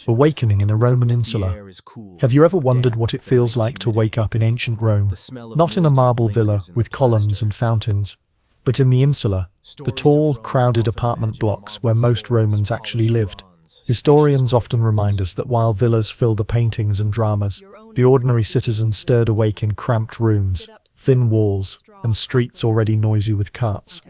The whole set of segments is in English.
Awakening in a Roman insula. Have you ever wondered what it feels like to wake up in ancient Rome? Not in a marble villa with columns and fountains, but in the insula, the tall, crowded apartment blocks where most Romans actually lived. Historians often remind us that while villas fill the paintings and dramas, the ordinary citizen stirred awake in cramped rooms, thin walls, and streets already noisy with carts.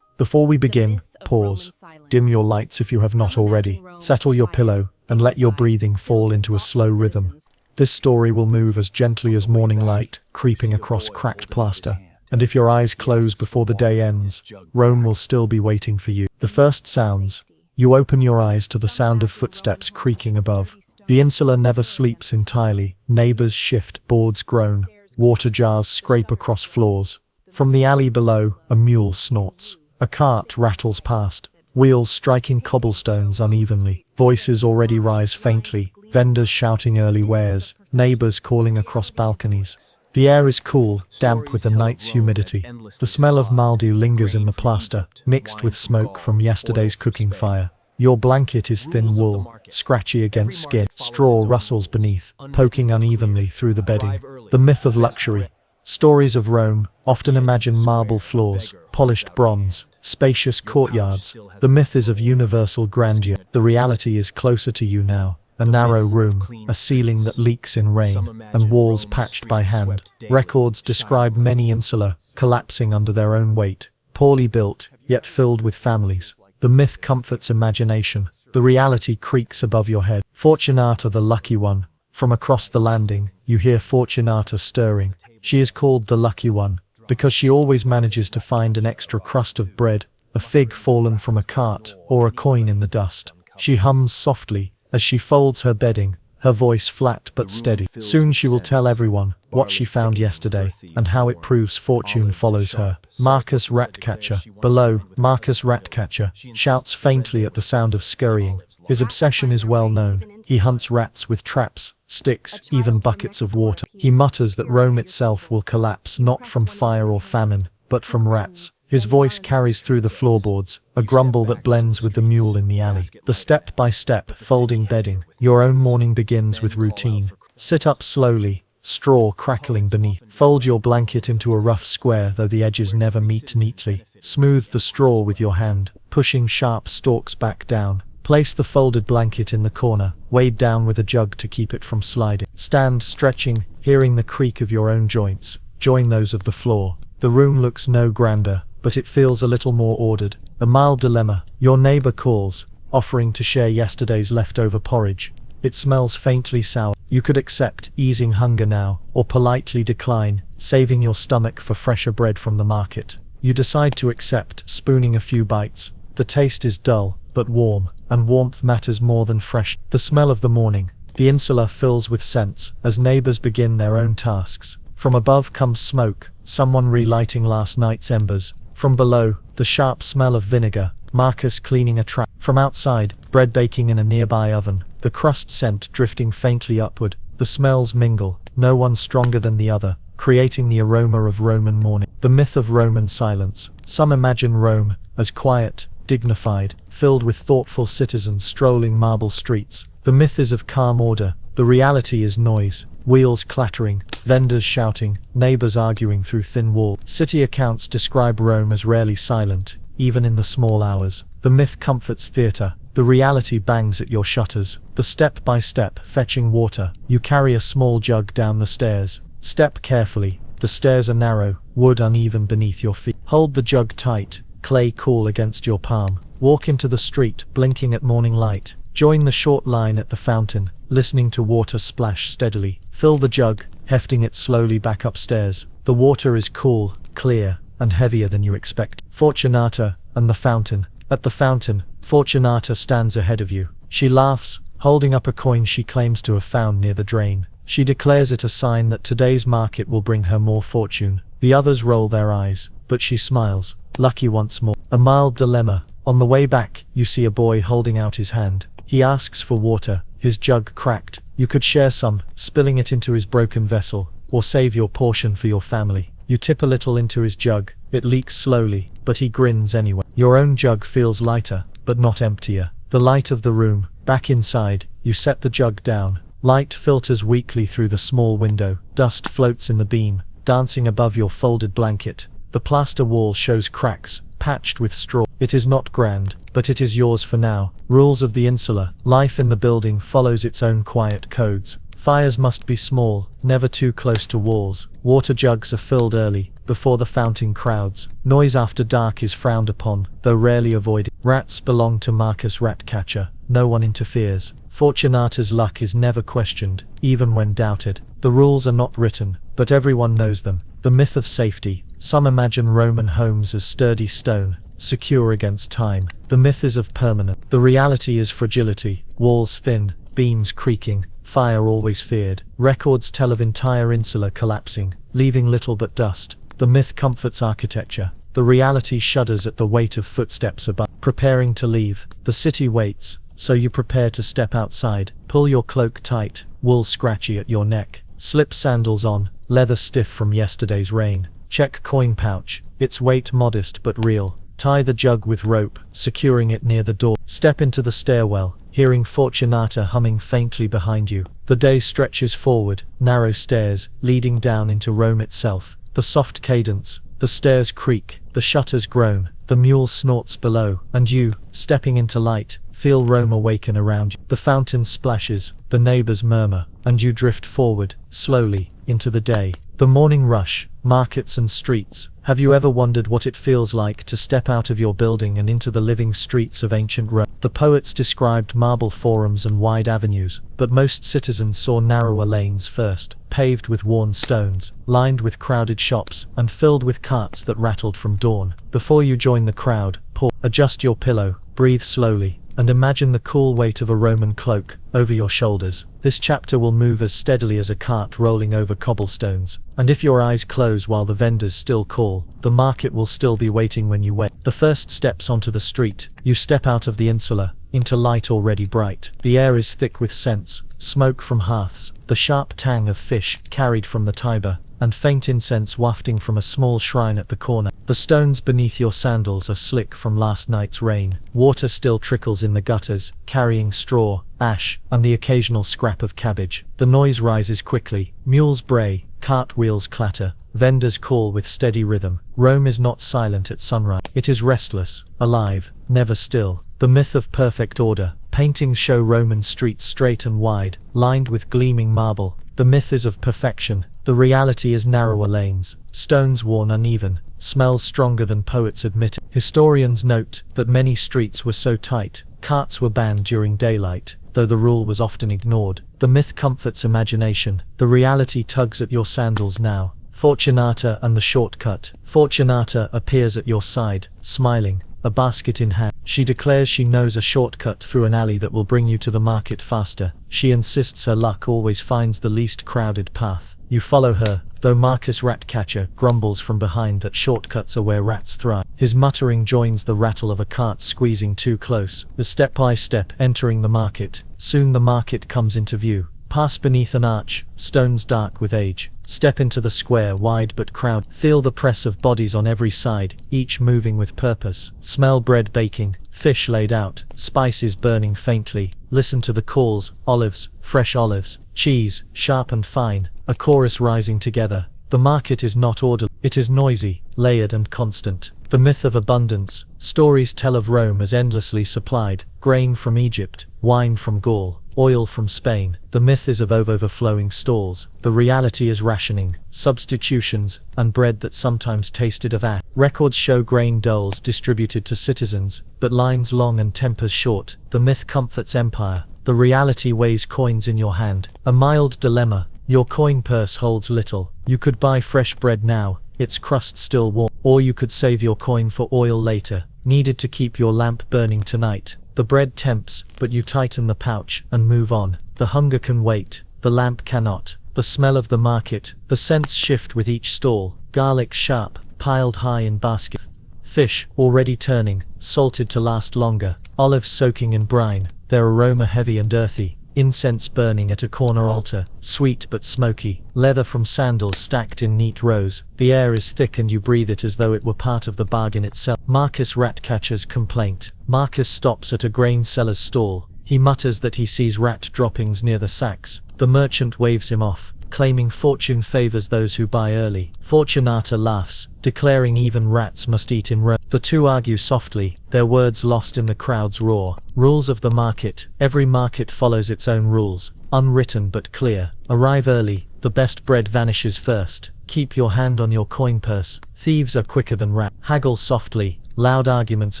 Before we begin, pause. Dim your lights if you have not already. Settle your pillow, and let your breathing fall into a slow rhythm. This story will move as gently as morning light, creeping across cracked plaster. And if your eyes close before the day ends, Rome will still be waiting for you. The first sounds. You open your eyes to the sound of footsteps creaking above. The insula never sleeps entirely. Neighbors shift, boards groan, water jars scrape across floors. From the alley below, a mule snorts. A cart rattles past, wheels striking cobblestones unevenly. Voices already rise faintly, vendors shouting early wares, neighbors calling across balconies. The air is cool, damp with the night's humidity. The smell of mildew lingers in the plaster, mixed with smoke from yesterday's cooking fire. Your blanket is thin wool, scratchy against skin. Straw rustles beneath, poking unevenly through the bedding. The myth of luxury. Stories of Rome often imagine marble floors, polished bronze, spacious courtyards. The myth is of universal grandeur. The reality is closer to you now. A narrow room, a ceiling that leaks in rain, and walls patched by hand. Records describe many insula collapsing under their own weight, poorly built, yet filled with families. The myth comforts imagination. The reality creaks above your head. Fortunata the lucky one. From across the landing, you hear Fortunata stirring. She is called the lucky one because she always manages to find an extra crust of bread, a fig fallen from a cart, or a coin in the dust. She hums softly as she folds her bedding, her voice flat but steady. Soon she will tell everyone what she found yesterday and how it proves fortune follows her. Marcus Ratcatcher. Below, Marcus Ratcatcher shouts faintly at the sound of scurrying. His obsession is well known. He hunts rats with traps, sticks, even buckets of water. He mutters that Rome itself will collapse not from fire or famine, but from rats. His voice carries through the floorboards, a grumble that blends with the mule in the alley. The step-by-step, folding bedding. Your own morning begins with routine. Sit up slowly, straw crackling beneath. Fold your blanket into a rough square though the edges never meet neatly. Smooth the straw with your hand, pushing sharp stalks back down. Place the folded blanket in the corner, weighed down with a jug to keep it from sliding. Stand stretching, hearing the creak of your own joints. Join those of the floor. The room looks no grander, but it feels a little more ordered. A mild dilemma. Your neighbor calls, offering to share yesterday's leftover porridge. It smells faintly sour. You could accept, easing hunger now, or politely decline, saving your stomach for fresher bread from the market. You decide to accept, spooning a few bites. The taste is dull, but warm, and warmth matters more than fresh. The smell of the morning. The insula fills with scents as neighbors begin their own tasks. From above comes smoke, someone relighting last night's embers. From below, the sharp smell of vinegar, Marcus cleaning a trap. From outside, bread baking in a nearby oven, the crust scent drifting faintly upward. The smells mingle, no one stronger than the other, creating the aroma of Roman morning. The myth of Roman silence. Some imagine Rome as quiet, dignified, filled with thoughtful citizens strolling marble streets. The myth is of calm order. The reality is noise, wheels clattering, vendors shouting, neighbors arguing through thin walls. City accounts describe Rome as rarely silent, even in the small hours. The myth comforts theater. The reality bangs at your shutters. The step-by-step, fetching water. You carry a small jug down the stairs. Step carefully. The stairs are narrow, wood uneven beneath your feet. Hold the jug tight, clay cool against your palm. Walk into the street, blinking at morning light. Join the short line at the fountain, listening to water splash steadily. Fill the jug, hefting it slowly back upstairs. The water is cool, clear, and heavier than you expect. Fortunata and the fountain. At the fountain, Fortunata stands ahead of you. She laughs, holding up a coin she claims to have found near the drain. She declares it a sign that today's market will bring her more fortune. The others roll their eyes, but she smiles, lucky once more. A mild dilemma. On the way back, you see a boy holding out his hand. He asks for water, his jug cracked. You could share some, spilling it into his broken vessel, or save your portion for your family. You tip a little into his jug. It leaks slowly, but he grins anyway. Your own jug feels lighter, but not emptier. The light of the room. Back inside, You set the jug down. Light filters weakly through the small window. Dust floats in the beam, dancing above your folded blanket. The plaster wall shows cracks, patched with straw. It is not grand, but it is yours for now. Rules of the insula. Life in the building follows its own quiet codes. Fires must be small, never too close to walls. Water jugs are filled early, before the fountain crowds. Noise after dark is frowned upon, though rarely avoided. Rats belong to Marcus Ratcatcher. No one interferes. Fortunata's luck is never questioned, even when doubted. The rules are not written, but everyone knows them. The myth of safety. Some imagine Roman homes as sturdy stone, secure against time. The myth is of permanence. The reality is fragility. Walls thin, beams creaking, fire always feared. Records tell of entire insula collapsing, leaving little but dust. The myth comforts architecture. The reality shudders at the weight of footsteps above. Preparing to leave. The city waits, so you prepare to step outside. Pull your cloak tight, wool scratchy at your neck. Slip sandals on, leather stiff from yesterday's rain. Check coin pouch, its weight modest but real. Tie the jug with rope, securing it near the door. Step into the stairwell, hearing Fortunata humming faintly behind you. The day stretches forward, narrow stairs, leading down into Rome itself. The soft cadence, the stairs creak, the shutters groan, the mule snorts below, and you, stepping into light, feel Rome awaken around you. The fountain splashes, the neighbors murmur, and you drift forward, slowly, into the day. The morning rush, markets and streets. Have you ever wondered what it feels like to step out of your building and into the living streets of ancient Rome? The poets described marble forums and wide avenues, but most citizens saw narrower lanes first, paved with worn stones, lined with crowded shops, and filled with carts that rattled from dawn. Before you join the crowd, pause, adjust your pillow, breathe slowly, and imagine the cool weight of a Roman cloak over your shoulders. This chapter will move as steadily as a cart rolling over cobblestones, and if your eyes close while the vendors still call, the market will still be waiting when you wake. The first steps onto the street. You step out of the insula, into light already bright. The air is thick with scents, smoke from hearths, the sharp tang of fish carried from the Tiber, and faint incense wafting from a small shrine at the corner. The stones beneath your sandals are slick from last night's rain. Water still trickles in the gutters, carrying straw, ash, and the occasional scrap of cabbage. The noise rises quickly. Mules bray, cart wheels clatter, vendors call with steady rhythm. Rome is not silent at sunrise. It is restless, alive, never still. The myth of perfect order. Paintings show Roman streets straight and wide, lined with gleaming marble. The myth is of perfection. The reality is narrower lanes, stones worn uneven, smells stronger than poets admit. Historians note that many streets were so tight, carts were banned during daylight, though the rule was often ignored. The myth comforts imagination. The reality tugs at your sandals now. Fortunata and the shortcut. Fortunata appears at your side, smiling, a basket in hand. She declares she knows a shortcut through an alley that will bring you to the market faster. She insists her luck always finds the least crowded path. You follow her, though Marcus Ratcatcher grumbles from behind that shortcuts are where rats thrive. His muttering joins the rattle of a cart squeezing too close. The step by step entering the market. Soon the market comes into view. Pass beneath an arch, stones dark with age. Step into the square, wide but crowded. Feel the press of bodies on every side, each moving with purpose. Smell bread baking, fish laid out, spices burning faintly. Listen to the calls, olives, fresh olives, cheese, sharp and fine, a chorus rising together. The market is not orderly, it is noisy, layered and constant. The myth of abundance. Stories tell of Rome as endlessly supplied, grain from Egypt, wine from Gaul, oil from Spain. The myth is of overflowing stalls. The reality is rationing, substitutions, and bread that sometimes tasted of ash. Records show grain doles distributed to citizens, but lines long and tempers short. The myth comforts empire. The reality weighs coins in your hand. A mild dilemma. Your coin purse holds little. You could buy fresh bread now, its crust still warm, or you could save your coin for oil later, needed to keep your lamp burning tonight. The bread tempts, but you tighten the pouch and move on. The hunger can wait, the lamp cannot. The smell of the market. The scents shift with each stall. Garlic sharp, piled high in basket. Fish, already turning, salted to last longer. Olives soaking in brine, their aroma heavy and earthy. Incense burning at a corner altar, sweet but smoky. Leather from sandals stacked in neat rows. The air is thick and you breathe it as though it were part of the bargain itself. Marcus Ratcatcher's complaint. Marcus stops at a grain seller's stall. He mutters that he sees rat droppings near the sacks. The merchant waves him off, claiming fortune favors those who buy early. Fortunata laughs, declaring even rats must eat in Rome. The two argue softly, their words lost in the crowd's roar. Rules of the market. Every market follows its own rules, unwritten but clear. Arrive early, the best bread vanishes first. Keep your hand on your coin purse. Thieves are quicker than rats. Haggle softly, loud arguments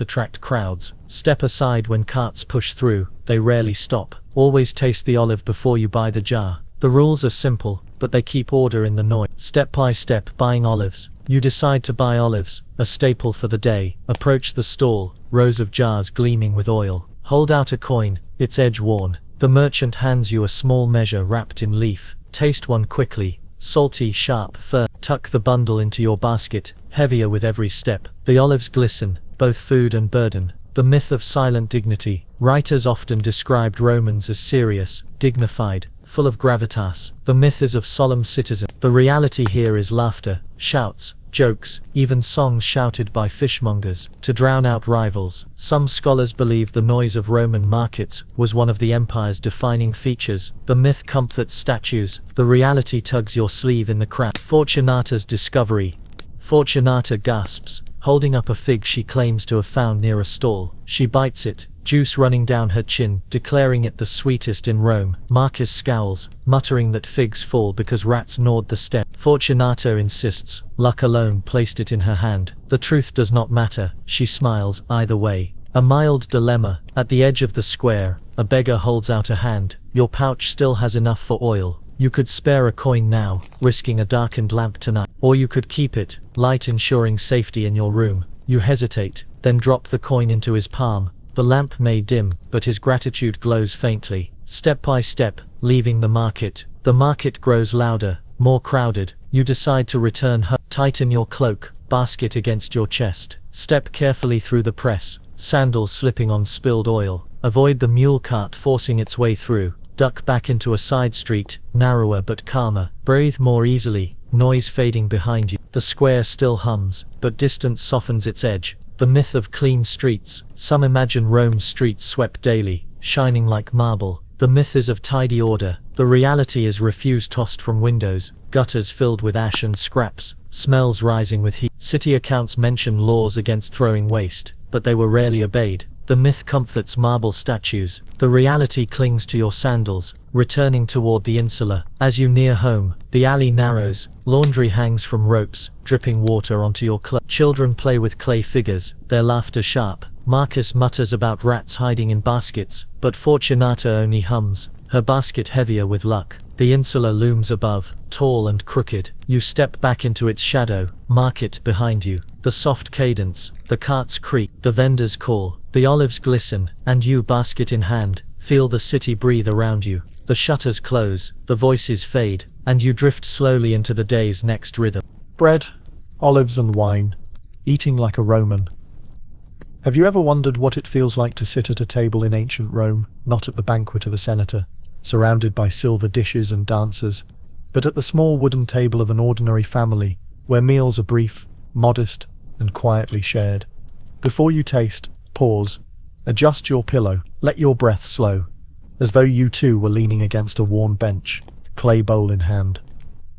attract crowds. Step aside when carts push through, they rarely stop. Always taste the olive before you buy the jar. The rules are simple, but they keep order in the noise. Step by step, buying olives. You decide to buy olives, a staple for the day. Approach the stall, rows of jars gleaming with oil. Hold out a coin, its edge worn. The merchant hands you a small measure wrapped in leaf. Taste one quickly, salty, sharp, firm. Tuck the bundle into your basket, heavier with every step. The olives glisten, both food and burden. The myth of silent dignity. Writers often described Romans as serious, dignified, full of gravitas. The myth is of solemn citizen. The reality here is laughter, shouts, jokes, even songs shouted by fishmongers to drown out rivals. Some scholars believe the noise of Roman markets was one of the empire's defining features. The myth comforts statues, the reality tugs your sleeve in the crowd. Fortunata's discovery. Fortunata gasps, holding up a fig she claims to have found near a stall. She bites it, juice running down her chin, declaring it the sweetest in Rome. Marcus scowls, muttering that figs fall because rats gnawed the stem. Fortunata insists, luck alone placed it in her hand. The truth does not matter, she smiles, either way. A mild dilemma. At the edge of the square, a beggar holds out a hand. Your pouch still has enough for oil. You could spare a coin now, risking a darkened lamp tonight. Or you could keep it, light ensuring safety in your room. You hesitate, then drop the coin into his palm. The lamp may dim, but his gratitude glows faintly. Step by step, leaving the market. The market grows louder, more crowded. You decide to return home. Tighten your cloak, basket against your chest. Step carefully through the press, sandals slipping on spilled oil. Avoid the mule cart forcing its way through. Duck back into a side street, narrower but calmer. Breathe more easily, noise fading behind you. The square still hums, but distance softens its edge. The myth of clean streets. Some imagine Rome's streets swept daily, shining like marble. The myth is of tidy order. The reality is refuse tossed from windows, gutters filled with ash and scraps, smells rising with heat. City accounts mention laws against throwing waste, but they were rarely obeyed. The myth comforts marble statues. The reality clings to your sandals, returning toward the insula. As you near home, the alley narrows, laundry hangs from ropes, dripping water onto your clothes. Children play with clay figures, their laughter sharp. Marcus mutters about rats hiding in baskets, but Fortunata only hums, her basket heavier with luck. The insula looms above, tall and crooked. You step back into its shadow, market behind you. The soft cadence, the carts creak, the vendors call, the olives glisten, and you, basket in hand, feel the city breathe around you. The shutters close, the voices fade, and you drift slowly into the day's next rhythm. Bread, olives and wine, eating like a Roman. Have you ever wondered what it feels like to sit at a table in ancient Rome, not at the banquet of a senator, surrounded by silver dishes and dancers, but at the small wooden table of an ordinary family, where meals are brief, modest, and quietly shared? Before you taste, pause, adjust your pillow, let your breath slow, as though you too were leaning against a worn bench, clay bowl in hand.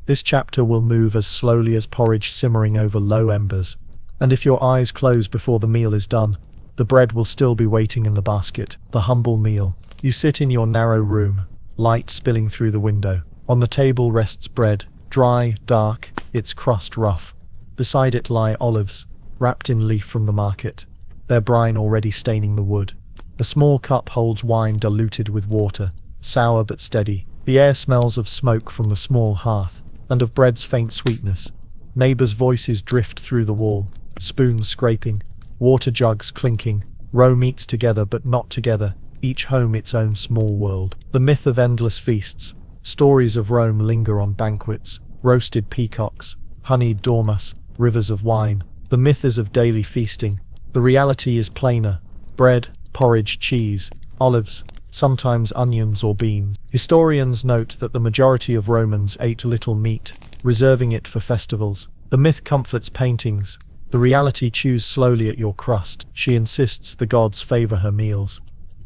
This chapter will move as slowly as porridge simmering over low embers, and if your eyes close before the meal is done, the bread will still be waiting in the basket. The humble meal. You sit in your narrow room, light spilling through the window. On the table rests bread, dry, dark, its crust rough. Beside it lie olives, wrapped in leaf from the market, their brine already staining the wood. A small cup holds wine diluted with water, sour but steady. The air smells of smoke from the small hearth, and of bread's faint sweetness. Neighbors' voices drift through the wall, spoons scraping, water jugs clinking. Rome eats together but not together, each home its own small world. The myth of endless feasts. Stories of Rome linger on banquets, roasted peacocks, honeyed dormice, rivers of wine. The myth is of daily feasting. The reality is plainer. Bread, porridge, cheese, olives, sometimes onions or beans. Historians note that the majority of Romans ate little meat, reserving it for festivals. The myth comforts paintings. The reality chews slowly at your crust. She insists the gods favor her meals.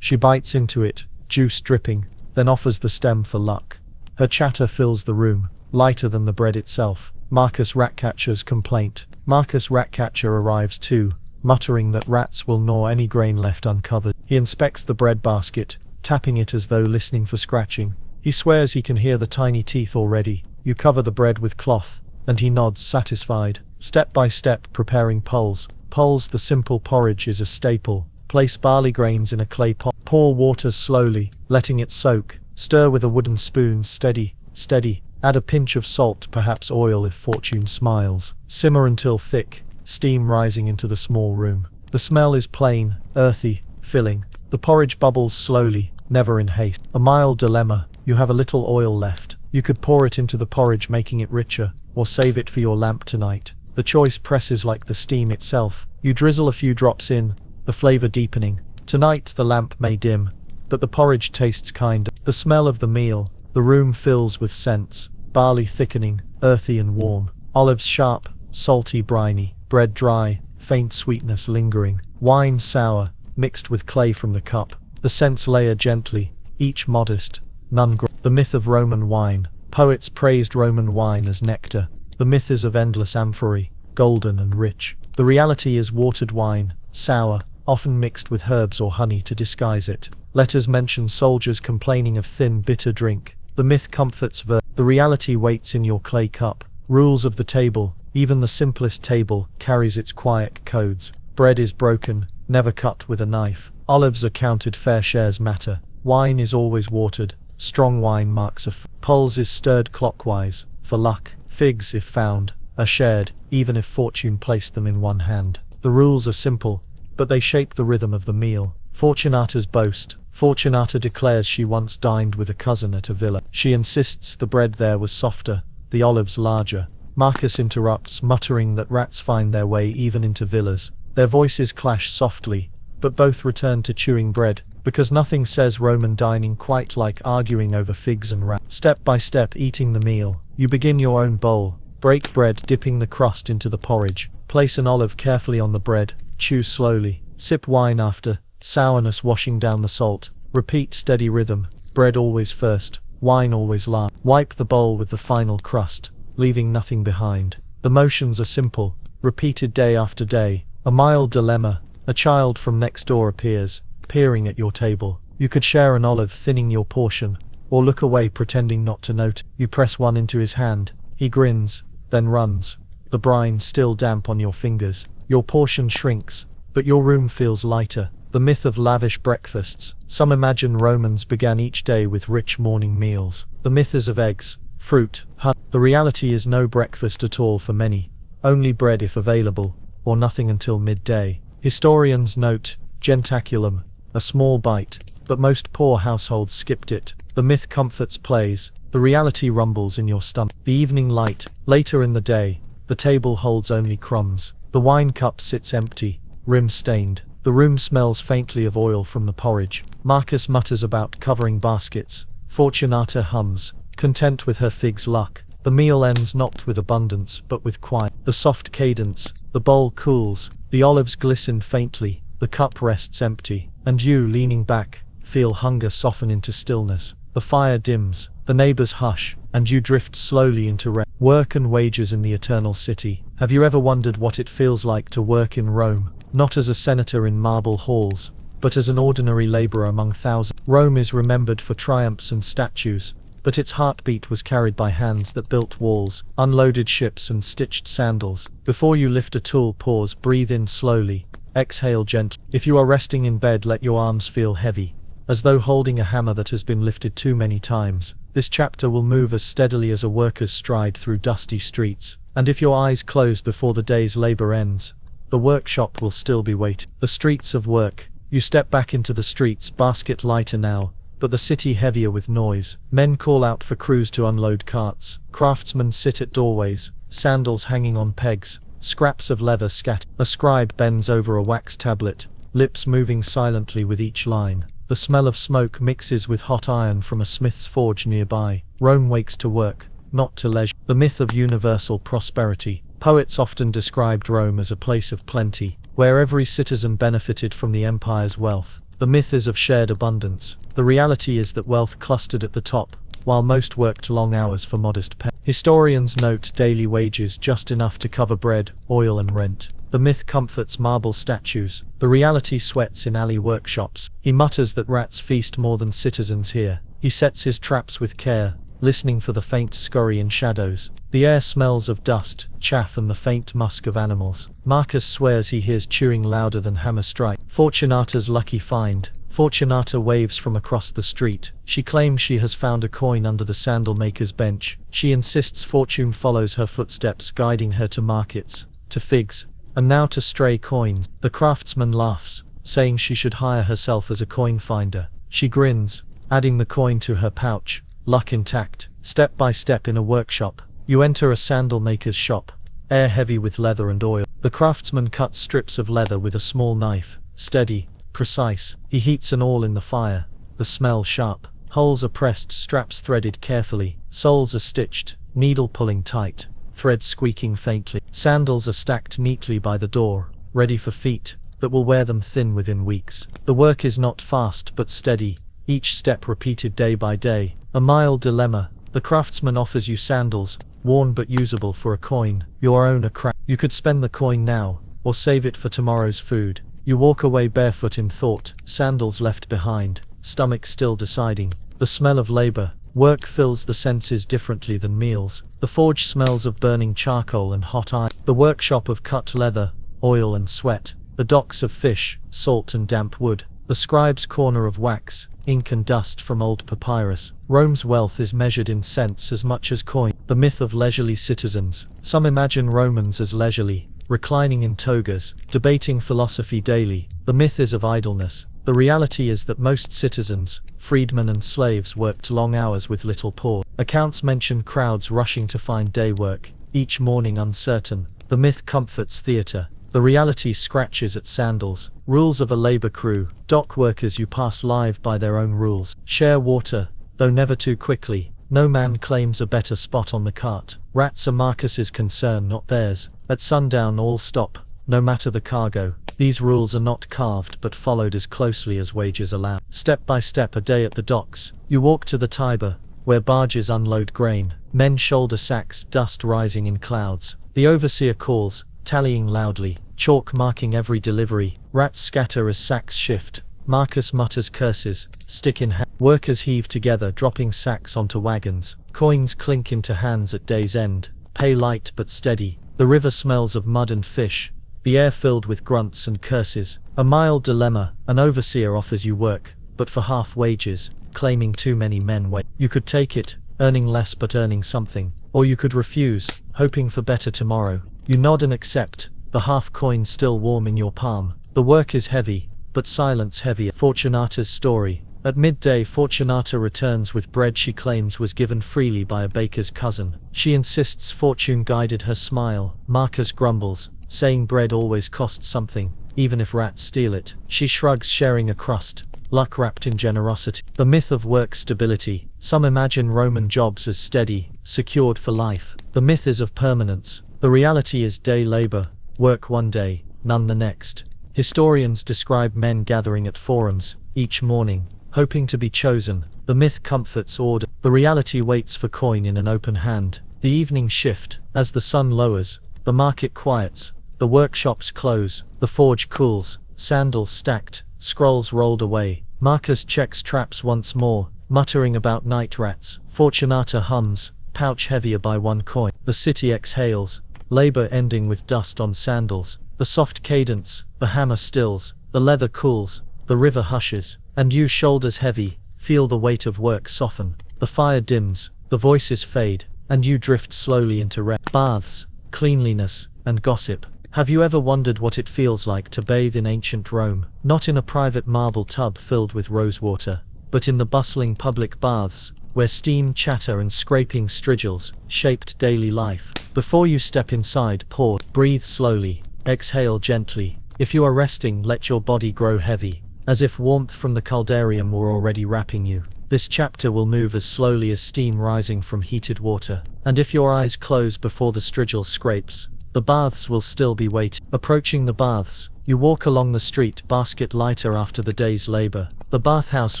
She bites into it, juice dripping, then offers the stem for luck. Her chatter fills the room, lighter than the bread itself. Marcus Ratcatcher's complaint. Marcus Ratcatcher arrives too, muttering that rats will gnaw any grain left uncovered. He inspects the bread basket, tapping it as though listening for scratching. He swears he can hear the tiny teeth already. You cover the bread with cloth, and he nods satisfied. Step by step preparing pulse. Pulse, the simple porridge, is a staple. Place barley grains in a clay pot. Pour water slowly, letting it soak. Stir with a wooden spoon, steady, steady. Add a pinch of salt, perhaps oil if fortune smiles. Simmer until thick, steam rising into the small room. The smell is plain, earthy, filling. The porridge bubbles slowly, never in haste. A mild dilemma. You have a little oil left. You could pour it into the porridge, making it richer, or save it for your lamp tonight. The choice presses like the steam itself. You drizzle a few drops in, the flavor deepening. Tonight the lamp may dim, but the porridge tastes kinder. The smell of the meal. The room fills with scents. Barley thickening, earthy and warm. Olives sharp, salty, briny. Bread dry, faint sweetness lingering. Wine sour, mixed with clay from the cup. The scents layer gently, each modest, none The myth of Roman wine. Poets praised Roman wine as nectar. The myth is of endless amphorae, golden and rich. The reality is watered wine, sour, often mixed with herbs or honey to disguise it. Letters mention soldiers complaining of thin, bitter drink. The myth comforts the reality waits in your clay cup. Rules of the table. Even the simplest table carries its quiet codes. Bread is broken, never cut with a knife. Olives are counted, fair shares matter. Wine is always watered. Strong wine marks pulse is stirred clockwise, for luck. Figs, if found, are shared, even if fortune placed them in one hand. The rules are simple, but they shape the rhythm of the meal. Fortunata's boast. Fortunata declares she once dined with a cousin at a villa. She insists the bread there was softer, the olives larger. Marcus interrupts, muttering that rats find their way even into villas. Their voices clash softly, but both return to chewing bread, because nothing says Roman dining quite like arguing over figs and rats. Step by step eating the meal. You begin your own bowl. Break bread, dipping the crust into the porridge. Place an olive carefully on the bread. Chew slowly. Sip wine after, sourness washing down the salt. Repeat steady rhythm. Bread always first, wine always last. Wipe the bowl with the final crust, leaving nothing behind. The motions are simple, repeated day after day. A mild dilemma. A child from next door appears, peering at your table. You could share an olive, thinning your portion, or look away pretending not to notice. You press one into his hand. He grins, then runs. The brine still damp on your fingers. Your portion shrinks, but your room feels lighter. The myth of lavish breakfasts. Some imagine Romans began each day with rich morning meals. The myth is of eggs, fruit, honey. The reality is no breakfast at all for many. Only bread if available, or nothing until midday. Historians note, gentaculum, a small bite, but most poor households skipped it. The myth comforts plays. The reality rumbles in your stomach. The evening light. Later in the day, the table holds only crumbs. The wine cup sits empty, rim stained. The room smells faintly of oil from the porridge. Marcus mutters about covering baskets. Fortunata hums, content with her fig's luck. The meal ends not with abundance, but with quiet. The soft cadence. The bowl cools. The olives glisten faintly. The cup rests empty. And you, leaning back, feel hunger soften into stillness. The fire dims. The neighbors hush. And you drift slowly into rest. Work and wages in the eternal city. Have you ever wondered what it feels like to work in Rome? Not as a senator in marble halls, but as an ordinary laborer among thousands. Rome is remembered for triumphs and statues, but its heartbeat was carried by hands that built walls, unloaded ships and stitched sandals. Before you lift a tool, pause, breathe in slowly, exhale gently. If you are resting in bed, let your arms feel heavy, as though holding a hammer that has been lifted too many times. This chapter will move as steadily as a worker's stride through dusty streets, and if your eyes close before the day's labor ends, the workshop will still be waiting. The streets of work. You step back into the streets, basket lighter now, but the city heavier with noise. Men call out for crews to unload carts. Craftsmen sit at doorways, sandals hanging on pegs, scraps of leather scattered. A scribe bends over a wax tablet, lips moving silently with each line. The smell of smoke mixes with hot iron from a smith's forge nearby. Rome wakes to work, not to leisure. The myth of universal prosperity. Poets often described Rome as a place of plenty, where every citizen benefited from the empire's wealth. The myth is of shared abundance. The reality is that wealth clustered at the top, while most worked long hours for modest pay. Historians note daily wages just enough to cover bread, oil and rent. The myth comforts marble statues. The reality sweats in alley workshops. He mutters that rats feast more than citizens here. He sets his traps with care, listening for the faint scurry in shadows. The air smells of dust, chaff and the faint musk of animals. Marcus swears he hears chewing louder than hammer strike. Fortunata's lucky find. Fortunata waves from across the street. She claims she has found a coin under the sandal maker's bench. She insists Fortune follows her footsteps, guiding her to markets, to figs, and now to stray coins. The craftsman laughs, saying she should hire herself as a coin finder. She grins, adding the coin to her pouch, luck intact. Step by step in a workshop, you enter a sandal maker's shop, air heavy with leather and oil. The craftsman cuts strips of leather with a small knife, steady, precise. He heats an awl in the fire, the smell sharp. Holes are pressed, straps threaded carefully, soles are stitched, needle pulling tight, thread squeaking faintly. Sandals are stacked neatly by the door, ready for feet that will wear them thin within weeks. The work is not fast but steady, each step repeated day by day. A mild dilemma. The craftsman offers you sandals, worn but usable for a coin. Your own a crack. You could spend the coin now, or save it for tomorrow's food. You walk away barefoot in thought, sandals left behind, stomach still deciding. The smell of labor. Work fills the senses differently than meals. The forge smells of burning charcoal and hot iron. The workshop of cut leather, oil and sweat. The docks of fish, salt and damp wood. The scribe's corner of wax, ink and dust from old papyrus. Rome's wealth is measured in cents as much as coin. The myth of leisurely citizens. Some imagine Romans as leisurely, reclining in togas, debating philosophy daily. The myth is of idleness. The reality is that most citizens, freedmen and slaves, worked long hours with little pause. Accounts mention crowds rushing to find day work, each morning uncertain. The myth comforts theatre. The reality scratches at sandals. Rules of a labor crew. Dock workers you pass live by their own rules. Share water, though never too quickly. No man claims a better spot on the cart. Rats are Marcus's concern, not theirs. At sundown all stop, no matter the cargo. These rules are not carved but followed as closely as wages allow. Step by step a day at the docks. You walk to the Tiber, where barges unload grain. Men shoulder sacks, dust rising in clouds. The overseer calls, tallying loudly, chalk marking every delivery. Rats scatter as sacks shift. Marcus mutters curses, stick in hand. Workers heave together, dropping sacks onto wagons. Coins clink into hands at day's end. Pay light but steady. The river smells of mud and fish, the air filled with grunts and curses. A mild dilemma. An overseer offers you work, but for half wages, claiming too many men wait. You could take it, earning less but earning something. Or you could refuse, hoping for better tomorrow. You nod and accept, the half coin still warm in your palm. The work is heavy, but silence heavier. Fortunata's story. At midday Fortunata returns with bread she claims was given freely by a baker's cousin. She insists Fortune guided her smile. Marcus grumbles, saying bread always costs something, even if rats steal it. She shrugs, sharing a crust, luck wrapped in generosity. The myth of work stability. Some imagine Roman jobs as steady, secured for life. The myth is of permanence. The reality is day labor, work one day, none the next. Historians describe men gathering at forums, each morning, hoping to be chosen. The myth comforts order. The reality waits for coin in an open hand. The evening shift. As the sun lowers, the market quiets, the workshops close, the forge cools, sandals stacked, scrolls rolled away. Marcus checks traps once more, muttering about night rats. Fortunata hums, pouch heavier by one coin. The city exhales, labor ending with dust on sandals. The soft cadence, the hammer stills, the leather cools, the river hushes, and you, shoulders heavy, feel the weight of work soften. The fire dims, the voices fade, and you drift slowly into rest. Baths, cleanliness, and gossip. Have you ever wondered what it feels like to bathe in ancient Rome? Not in a private marble tub filled with rosewater, but in the bustling public baths, where steam, chatter and scraping strigils shaped daily life. Before you step inside, pause, breathe slowly, exhale gently. If you are resting, let your body grow heavy, as if warmth from the caldarium were already wrapping you. This chapter will move as slowly as steam rising from heated water, and if your eyes close before the strigil scrapes, the The baths will still be waiting. Approaching the baths, you walk along the street, basket lighter after the day's labor. The bathhouse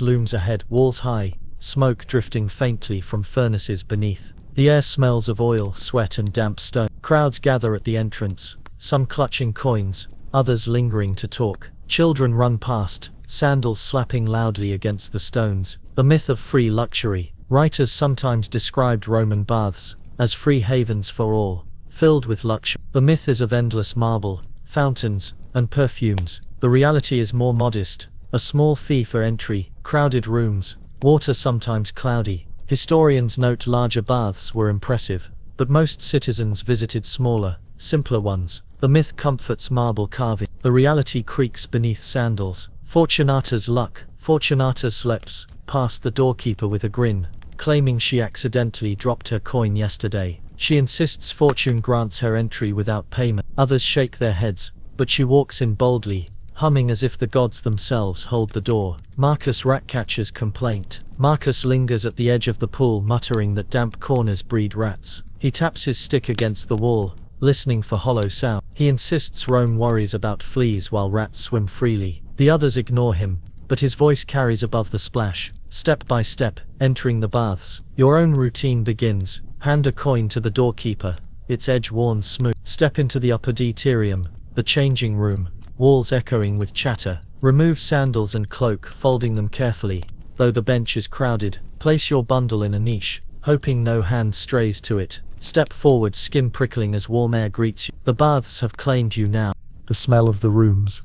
looms ahead, walls high, smoke drifting faintly from furnaces beneath. The air smells of oil, sweat and damp stone. Crowds gather at the entrance, some clutching coins, others lingering to talk. Children run past, sandals slapping loudly against the stones. The myth of free luxury. Writers sometimes described Roman baths as free havens for all, filled with luxury. The myth is of endless marble, fountains, and perfumes. The reality is more modest. A small fee for entry, crowded rooms, water sometimes cloudy. Historians note larger baths were impressive, but most citizens visited smaller, simpler ones. The myth comforts marble carving. The reality creaks beneath sandals. Fortunata's luck. Fortunata slips past the doorkeeper with a grin, claiming she accidentally dropped her coin yesterday. She insists fortune grants her entry without payment. Others shake their heads, but she walks in boldly, humming as if the gods themselves hold the door. Marcus Ratcatcher's complaint. Marcus lingers at the edge of the pool, muttering that damp corners breed rats. He taps his stick against the wall, listening for hollow sound. He insists Rome worries about fleas while rats swim freely. The others ignore him, but his voice carries above the splash. Step by step, entering the baths, your own routine begins. Hand a coin to the doorkeeper, its edge worn smooth. Step into the upper deuterium, the changing room, walls echoing with chatter. Remove sandals and cloak, folding them carefully. Though the bench is crowded, place your bundle in a niche, hoping no hand strays to it. Step forward, skin prickling as warm air greets you. The baths have claimed you now. The smell of the rooms.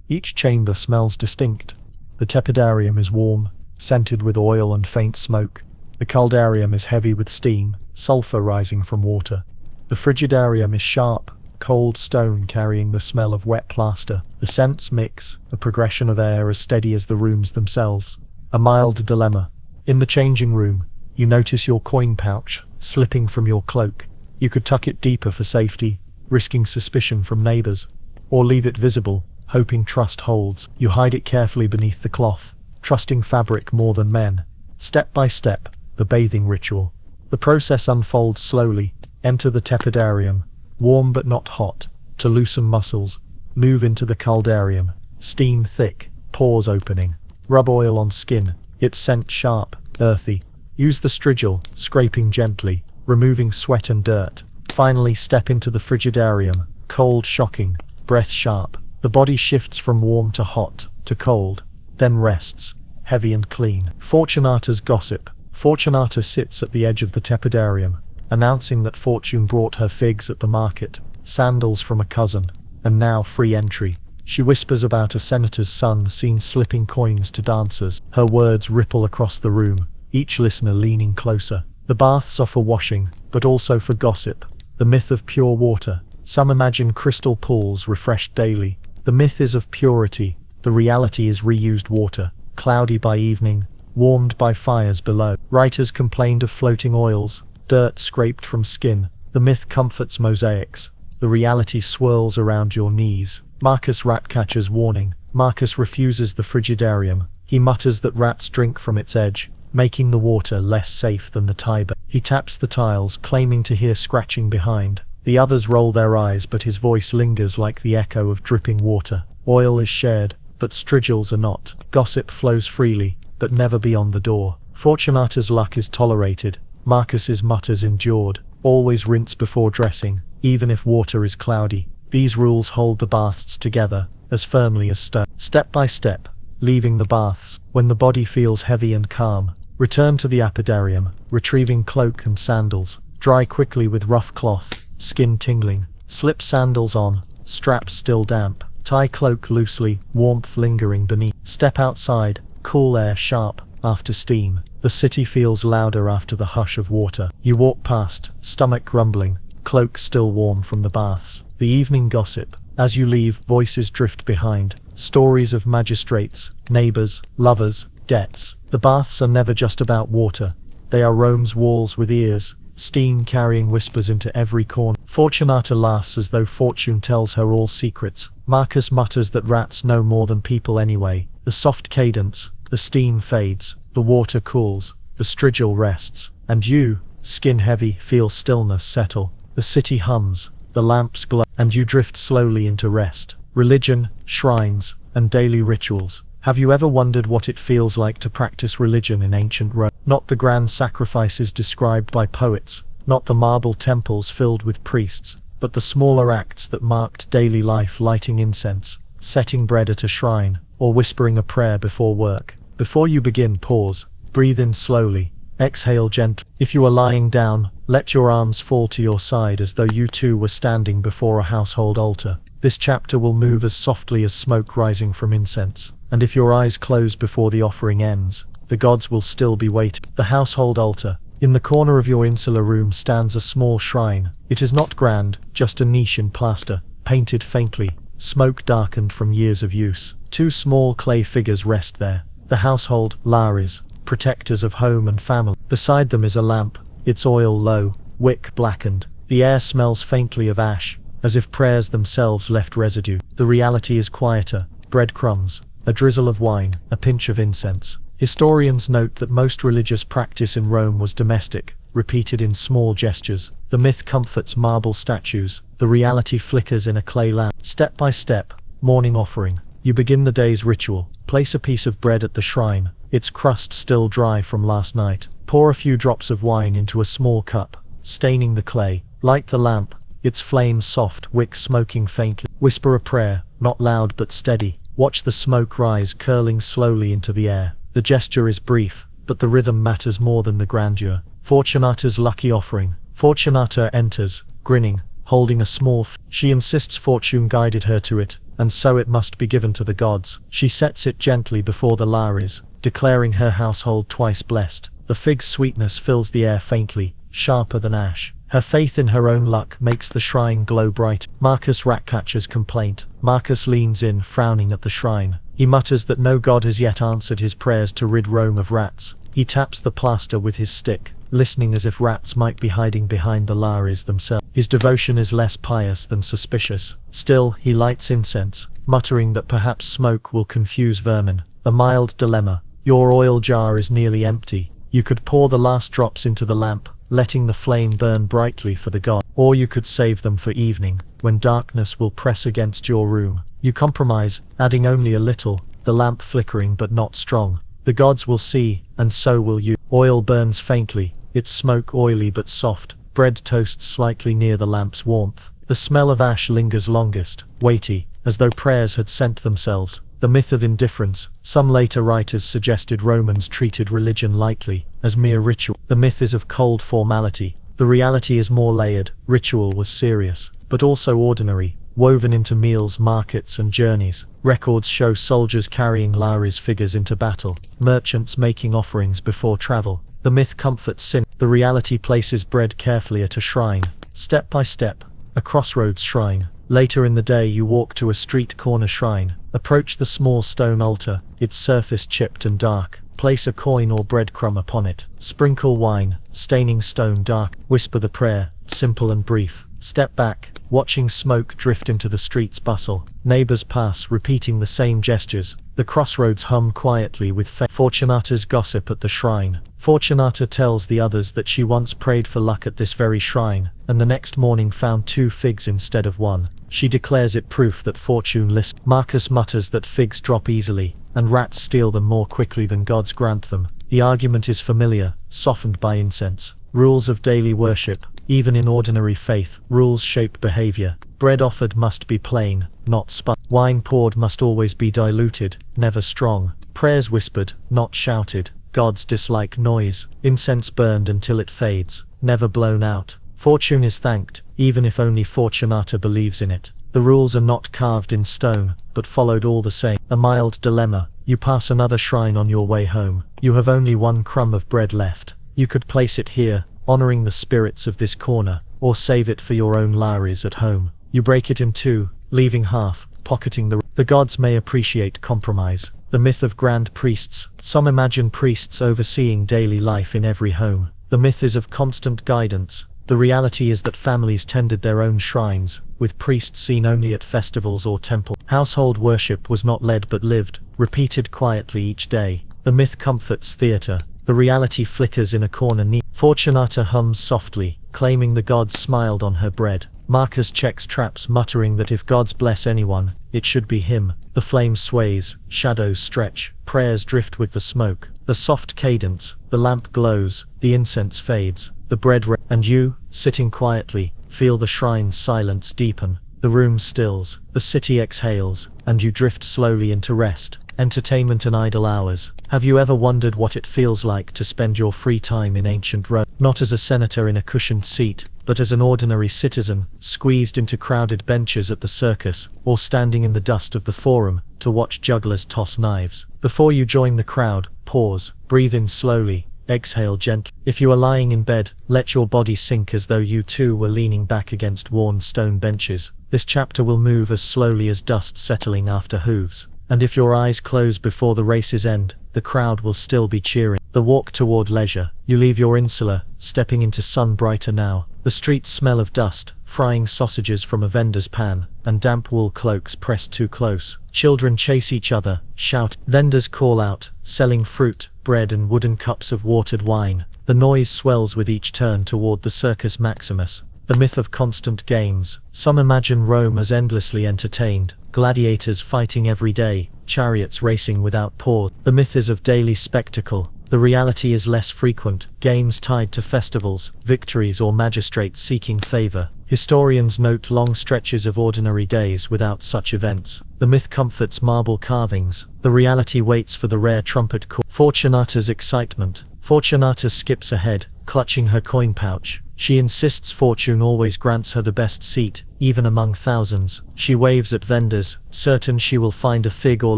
Each chamber smells distinct. The tepidarium is warm, scented with oil and faint smoke. The caldarium is heavy with steam, sulfur rising from water. The frigidarium is sharp, cold stone carrying the smell of wet plaster. The scents mix, a progression of air as steady as the rooms themselves. A mild dilemma. In the changing room, you notice your coin pouch slipping from your cloak. You could tuck it deeper for safety, risking suspicion from neighbors, or leave it visible, hoping trust holds. You hide it carefully beneath the cloth, trusting fabric more than men. Step by step, the bathing ritual. The process unfolds slowly. Enter the tepidarium, warm but not hot, to loosen muscles. Move into the caldarium, steam thick, pores opening. Rub oil on skin, its scent sharp, earthy. Use the strigil, scraping gently, removing sweat and dirt. Finally step into the frigidarium, cold shocking, breath sharp. The body shifts from warm to hot, to cold, then rests, heavy and clean. Fortunata's gossip. Fortunata sits at the edge of the tepidarium, announcing that fortune brought her figs at the market, sandals from a cousin, and now free entry. She whispers about a senator's son seen slipping coins to dancers. Her words ripple across the room, each listener leaning closer. The baths are for washing, but also for gossip. The myth of pure water. Some imagine crystal pools refreshed daily. The myth is of purity. The reality is reused water, cloudy by evening, warmed by fires below. Writers complained of floating oils, dirt scraped from skin. The myth comforts mosaics. The reality swirls around your knees. Marcus Ratcatcher's warning. Marcus refuses the frigidarium. He mutters that rats drink from its edge, making the water less safe than the Tiber. He taps the tiles, claiming to hear scratching behind. The others roll their eyes, but his voice lingers like the echo of dripping water. Oil is shared, but strigils are not. Gossip flows freely, but never beyond the door. Fortunata's luck is tolerated. Marcus's mutters endured. Always rinse before dressing, even if water is cloudy. These rules hold the baths together, as firmly as stone. Step by step, leaving the baths. When the body feels heavy and calm, return to the apidarium, retrieving cloak and sandals. Dry quickly with rough cloth, skin tingling. Slip sandals on, straps still damp. Tie cloak loosely, warmth lingering beneath. Step outside, cool air sharp, after steam. The city feels louder after the hush of water. You walk past, stomach grumbling, cloak still warm from the baths. The evening gossip. As you leave, voices drift behind. Stories of magistrates, neighbors, lovers, debts. The baths are never just about water. They are Rome's walls with ears, steam carrying whispers into every corner. Fortunata laughs as though fortune tells her all secrets. Marcus mutters that rats know more than people anyway. The soft cadence, the steam fades, the water cools, the strigil rests, and you, skin heavy, feel stillness settle. The city hums, the lamps glow, and you drift slowly into rest. Religion, shrines, and daily rituals. Have you ever wondered what it feels like to practice religion in ancient Rome? Not the grand sacrifices described by poets, not the marble temples filled with priests, but the smaller acts that marked daily life: lighting incense, setting bread at a shrine, or whispering a prayer before work. Before you begin, pause, breathe in slowly, exhale gently. If you are lying down, let your arms fall to your side as though you too were standing before a household altar. This chapter will move as softly as smoke rising from incense, and if your eyes close before the offering ends, the gods will still be waiting. The household altar. In the corner of your insular room stands a small shrine. It is not grand, just a niche in plaster, painted faintly, smoke darkened from years of use. Two small clay figures rest there, the household lares, protectors of home and family. Beside them is a lamp, its oil low, wick blackened. The air smells faintly of ash, as if prayers themselves left residue. The reality is quieter: breadcrumbs, a drizzle of wine, a pinch of incense. Historians note that most religious practice in Rome was domestic, repeated in small gestures. The myth comforts marble statues, the reality flickers in a clay lamp. Step by step, morning offering. You begin the day's ritual. Place a piece of bread at the shrine, its crust still dry from last night. Pour a few drops of wine into a small cup, staining the clay. Light the lamp, its flame soft, wick smoking faintly. Whisper a prayer, not loud but steady. Watch the smoke rise, curling slowly into the air. The gesture is brief, but the rhythm matters more than the grandeur. Fortunata's lucky offering. Fortunata enters, grinning, holding a small She insists fortune guided her to it, and so it must be given to the gods. She sets it gently before the lares, declaring her household twice blessed. The fig's sweetness fills the air faintly, sharper than ash. Her faith in her own luck makes the shrine glow bright. Marcus Ratcatcher's complaint. Marcus leans in, frowning at the shrine. He mutters that no god has yet answered his prayers to rid Rome of rats. He taps the plaster with his stick, listening as if rats might be hiding behind the lares themselves. His devotion is less pious than suspicious. Still, he lights incense, muttering that perhaps smoke will confuse vermin. A mild dilemma. Your oil jar is nearly empty. You could pour the last drops into the lamp, letting the flame burn brightly for the god. Or you could save them for evening, when darkness will press against your room. You compromise, adding only a little, the lamp flickering but not strong. The gods will see, and so will you. Oil burns faintly, its smoke oily but soft. Bread toasts slightly near the lamp's warmth. The smell of ash lingers longest, weighty, as though prayers had sent themselves. The myth of indifference. Some later writers suggested Romans treated religion lightly, as mere ritual. The myth is of cold formality. The reality is more layered. Ritual was serious, but also ordinary, woven into meals, markets, and journeys. Records show soldiers carrying lares figures into battle, merchants making offerings before travel. The myth comforts sin. The reality places bread carefully at a shrine, step by step, a crossroads shrine. Later in the day you walk to a street corner shrine, approach the small stone altar, its surface chipped and dark. Place a coin or breadcrumb upon it. Sprinkle wine, staining stone dark. Whisper the prayer, simple and brief. Step back, watching smoke drift into the street's bustle. Neighbors pass, repeating the same gestures. The crossroads hum quietly with Fortunata's gossip at the shrine. Fortunata tells the others that she once prayed for luck at this very shrine, and the next morning found 2 figs instead of 1. She declares it proof that fortune listens. Marcus mutters that figs drop easily, and rats steal them more quickly than gods grant them. The argument is familiar, softened by incense. Rules of daily worship. Even in ordinary faith, rules shape behavior. Bread offered must be plain, not spun. Wine poured must always be diluted, never strong. Prayers whispered, not shouted. Gods dislike noise. Incense burned until it fades, never blown out. Fortune is thanked, even if only Fortunata believes in it. The rules are not carved in stone, but followed all the same. A mild dilemma. You pass another shrine on your way home. You have only 1 crumb of bread left. You could place it here, honoring the spirits of this corner, or save it for your own lares at home. You break it in 2, leaving half, pocketing the gods may appreciate compromise. The myth of grand priests. Some imagine priests overseeing daily life in every home. The myth is of constant guidance. The reality is that families tended their own shrines, with priests seen only at festivals or temples. Household worship was not led but lived, repeated quietly each day. The myth comforts theater. The reality flickers in a corner near. Fortunata hums softly, claiming the gods smiled on her bread. Marcus checks traps, muttering that if gods bless anyone, it should be him. The flame sways, shadows stretch, prayers drift with the smoke. The soft cadence, the lamp glows, the incense fades, the bread and you, sitting quietly, feel the shrine's silence deepen. The room stills, the city exhales, and you drift slowly into rest. Entertainment and idle hours. Have you ever wondered what it feels like to spend your free time in ancient Rome? Not as a senator in a cushioned seat, but as an ordinary citizen, squeezed into crowded benches at the circus, or standing in the dust of the forum, to watch jugglers toss knives. Before you join the crowd, pause, breathe in slowly, exhale gently. If you are lying in bed, let your body sink as though you too were leaning back against worn stone benches. This chapter will move as slowly as dust settling after hooves. And if your eyes close before the race's end, the crowd will still be cheering. The walk toward leisure. You leave your insula, stepping into sun brighter now. The streets smell of dust, frying sausages from a vendor's pan, and damp wool cloaks pressed too close. Children chase each other, shout. Vendors call out, selling fruit, bread and wooden cups of watered wine. The noise swells with each turn toward the Circus Maximus. The myth of constant games. Some imagine Rome as endlessly entertained, gladiators fighting every day, chariots racing without pause. The myth is of daily spectacle. The reality is less frequent, games tied to festivals, victories or magistrates seeking favor. Historians note long stretches of ordinary days without such events. The myth comforts marble carvings. The reality waits for the rare trumpet call. Fortunata's excitement. Fortunata skips ahead, clutching her coin pouch. She insists fortune always grants her the best seat, even among thousands. She waves at vendors, certain she will find a fig or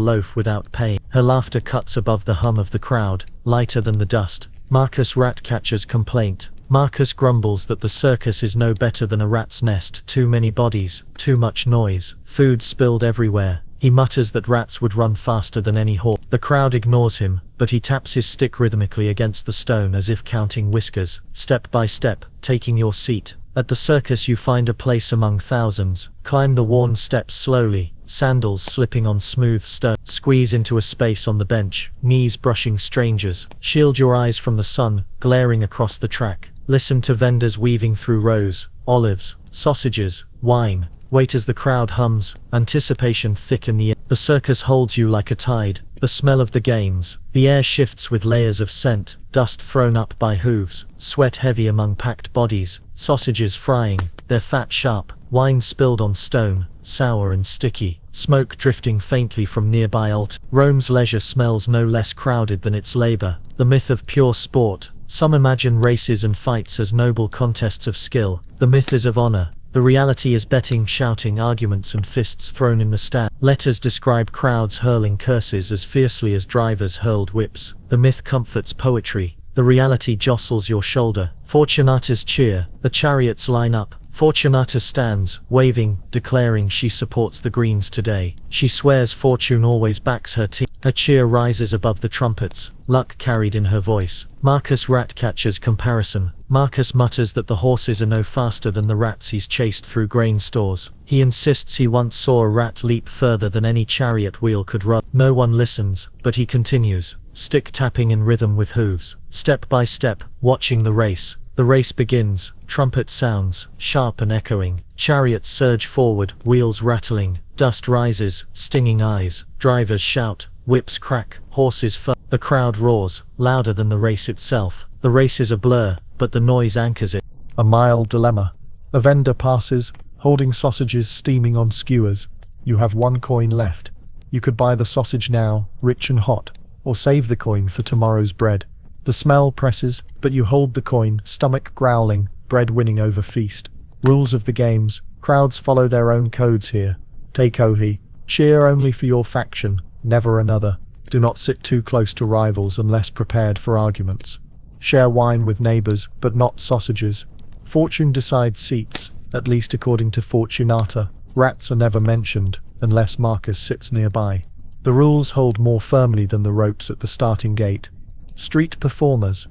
loaf without paying. Her laughter cuts above the hum of the crowd, lighter than the dust. Marcus Ratcatcher's complaint. Marcus grumbles that the circus is no better than a rat's nest. Too many bodies, too much noise, food spilled everywhere. He mutters that rats would run faster than any horse. The crowd ignores him, but he taps his stick rhythmically against the stone as if counting whiskers. Step by step, taking your seat. At the circus you find a place among thousands. Climb the worn steps slowly, sandals slipping on smooth stone. Squeeze into a space on the bench, knees brushing strangers. Shield your eyes from the sun, glaring across the track. Listen to vendors weaving through rows, olives, sausages, wine. Wait as the crowd hums, anticipation thick in the air. The circus holds you like a tide, the smell of the games. The air shifts with layers of scent, dust thrown up by hooves, sweat heavy among packed bodies, sausages frying, their fat sharp, wine spilled on stone, sour and sticky, smoke drifting faintly from nearby altar. Rome's leisure smells no less crowded than its labor. The myth of pure sport. Some imagine races and fights as noble contests of skill. The myth is of honor. The reality is betting, shouting, arguments and fists thrown in the stand. Letters describe crowds hurling curses as fiercely as drivers hurled whips. The myth comforts poetry. The reality jostles your shoulder. Fortunata's cheer. The chariots line up. Fortunata stands, waving, declaring she supports the Greens today. She swears fortune always backs her team. Her cheer rises above the trumpets, luck carried in her voice. Marcus Ratcatcher's comparison. Marcus mutters that the horses are no faster than the rats he's chased through grain stores. He insists he once saw a rat leap further than any chariot wheel could run. No one listens, but he continues, stick tapping in rhythm with hooves. Step by step, watching the race. The race begins, trumpet sounds, sharp and echoing. Chariots surge forward, wheels rattling, dust rises, stinging eyes. Drivers shout, whips crack, horses fur. The crowd roars, louder than the race itself. The race is a blur, but the noise anchors it. A mild dilemma. A vendor passes, holding sausages steaming on skewers. You have one coin left. You could buy the sausage now, rich and hot, or save the coin for tomorrow's bread. The smell presses, but you hold the coin, stomach growling, bread winning over feast. Rules of the games. Crowds follow their own codes here. Take Ohi. Cheer only for your faction, never another. Do not sit too close to rivals unless prepared for arguments. Share wine with neighbors, but not sausages. Fortune decides seats, at least according to Fortunata. Rats are never mentioned, unless Marcus sits nearby. The rules hold more firmly than the ropes at the starting gate. Street performers.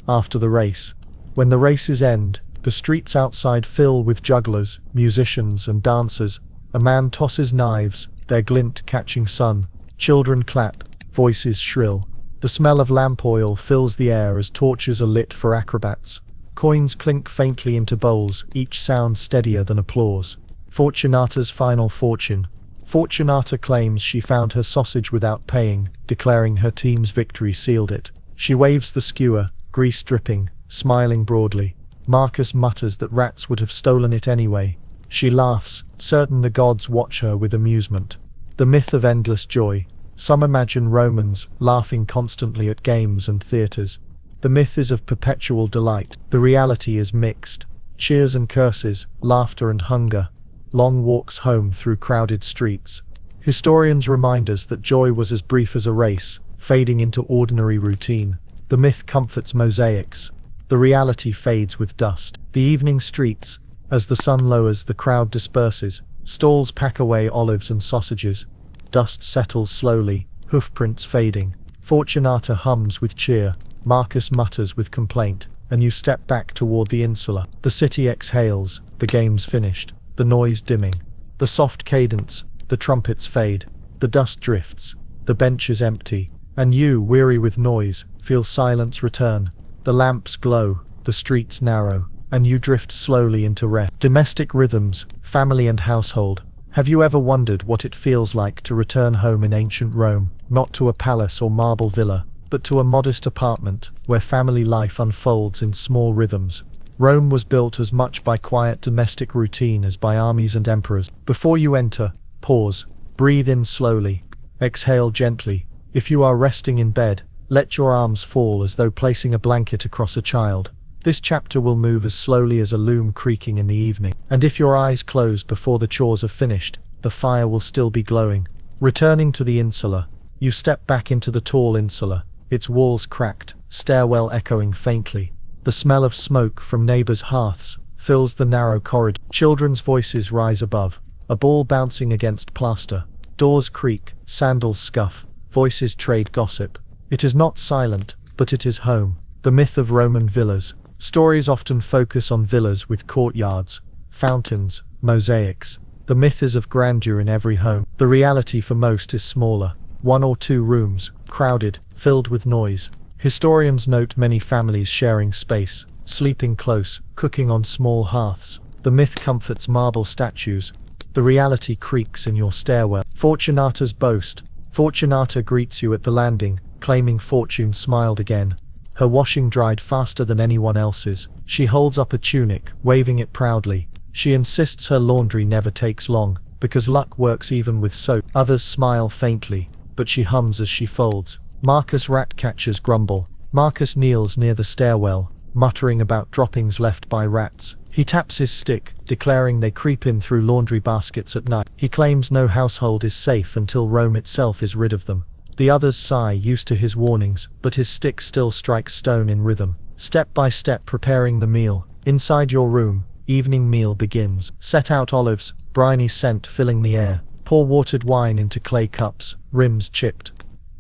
After the race. When the races end, the streets outside fill with jugglers, musicians and dancers. A man tosses knives, their glint catching sun. Children clap, voices shrill. The smell of lamp oil fills the air as torches are lit for acrobats. Coins clink faintly into bowls, each sound steadier than applause. Fortunata's final fortune. Fortunata claims she found her sausage without paying, declaring her team's victory sealed it. She waves the skewer, grease dripping, smiling broadly. Marcus mutters that rats would have stolen it anyway. She laughs, certain the gods watch her with amusement. The myth of endless joy. Some imagine Romans laughing constantly at games and theatres. The myth is of perpetual delight. The reality is mixed. Cheers and curses, laughter and hunger. Long walks home through crowded streets. Historians remind us that joy was as brief as a race, fading into ordinary routine. The myth comforts mosaics. The reality fades with dust. The evening streets. As the sun lowers, the crowd disperses. Stalls pack away olives and sausages. Dust settles slowly, hoofprints fading. Fortunata hums with cheer. Marcus mutters with complaint, and you step back toward the insula. The city exhales, the game's finished, the noise dimming. The soft cadence, the trumpets fade, the dust drifts, the bench is empty, and you, weary with noise, feel silence return. The lamps glow, the streets narrow, and you drift slowly into rest. Domestic rhythms, family and household. Have you ever wondered what it feels like to return home in ancient Rome, not to a palace or marble villa, but to a modest apartment, where family life unfolds in small rhythms? Rome was built as much by quiet domestic routine as by armies and emperors. Before you enter, pause, breathe in slowly, exhale gently. If you are resting in bed, let your arms fall as though placing a blanket across a child. This chapter will move as slowly as a loom creaking in the evening. And if your eyes close before the chores are finished, the fire will still be glowing. Returning to the insula, you step back into the tall insula, its walls cracked, stairwell echoing faintly. The smell of smoke from neighbors' hearths fills the narrow corridor. Children's voices rise above, a ball bouncing against plaster. Doors creak, sandals scuff, voices trade gossip. It is not silent, but it is home. The myth of Roman villas. Stories often focus on villas with courtyards, fountains, mosaics. The myth is of grandeur in every home. The reality for most is smaller. 1 or 2 rooms, crowded, filled with noise. Historians note many families sharing space, sleeping close, cooking on small hearths. The myth comforts marble statues. The reality creaks in your stairwell. Fortunata's boast. Fortunata greets you at the landing, claiming fortune smiled again. Her washing dried faster than anyone else's. She holds up a tunic, waving it proudly. She insists her laundry never takes long, because luck works even with soap. Others smile faintly, but she hums as she folds. Marcus rat-catchers grumble. Marcus kneels near the stairwell, muttering about droppings left by rats. He taps his stick, declaring they creep in through laundry baskets at night. He claims no household is safe until Rome itself is rid of them. The others sigh, used to his warnings, but his stick still strikes stone in rhythm. Step by step preparing the meal. Inside your room, evening meal begins. Set out olives, briny scent filling the air. Pour watered wine into clay cups, rims chipped.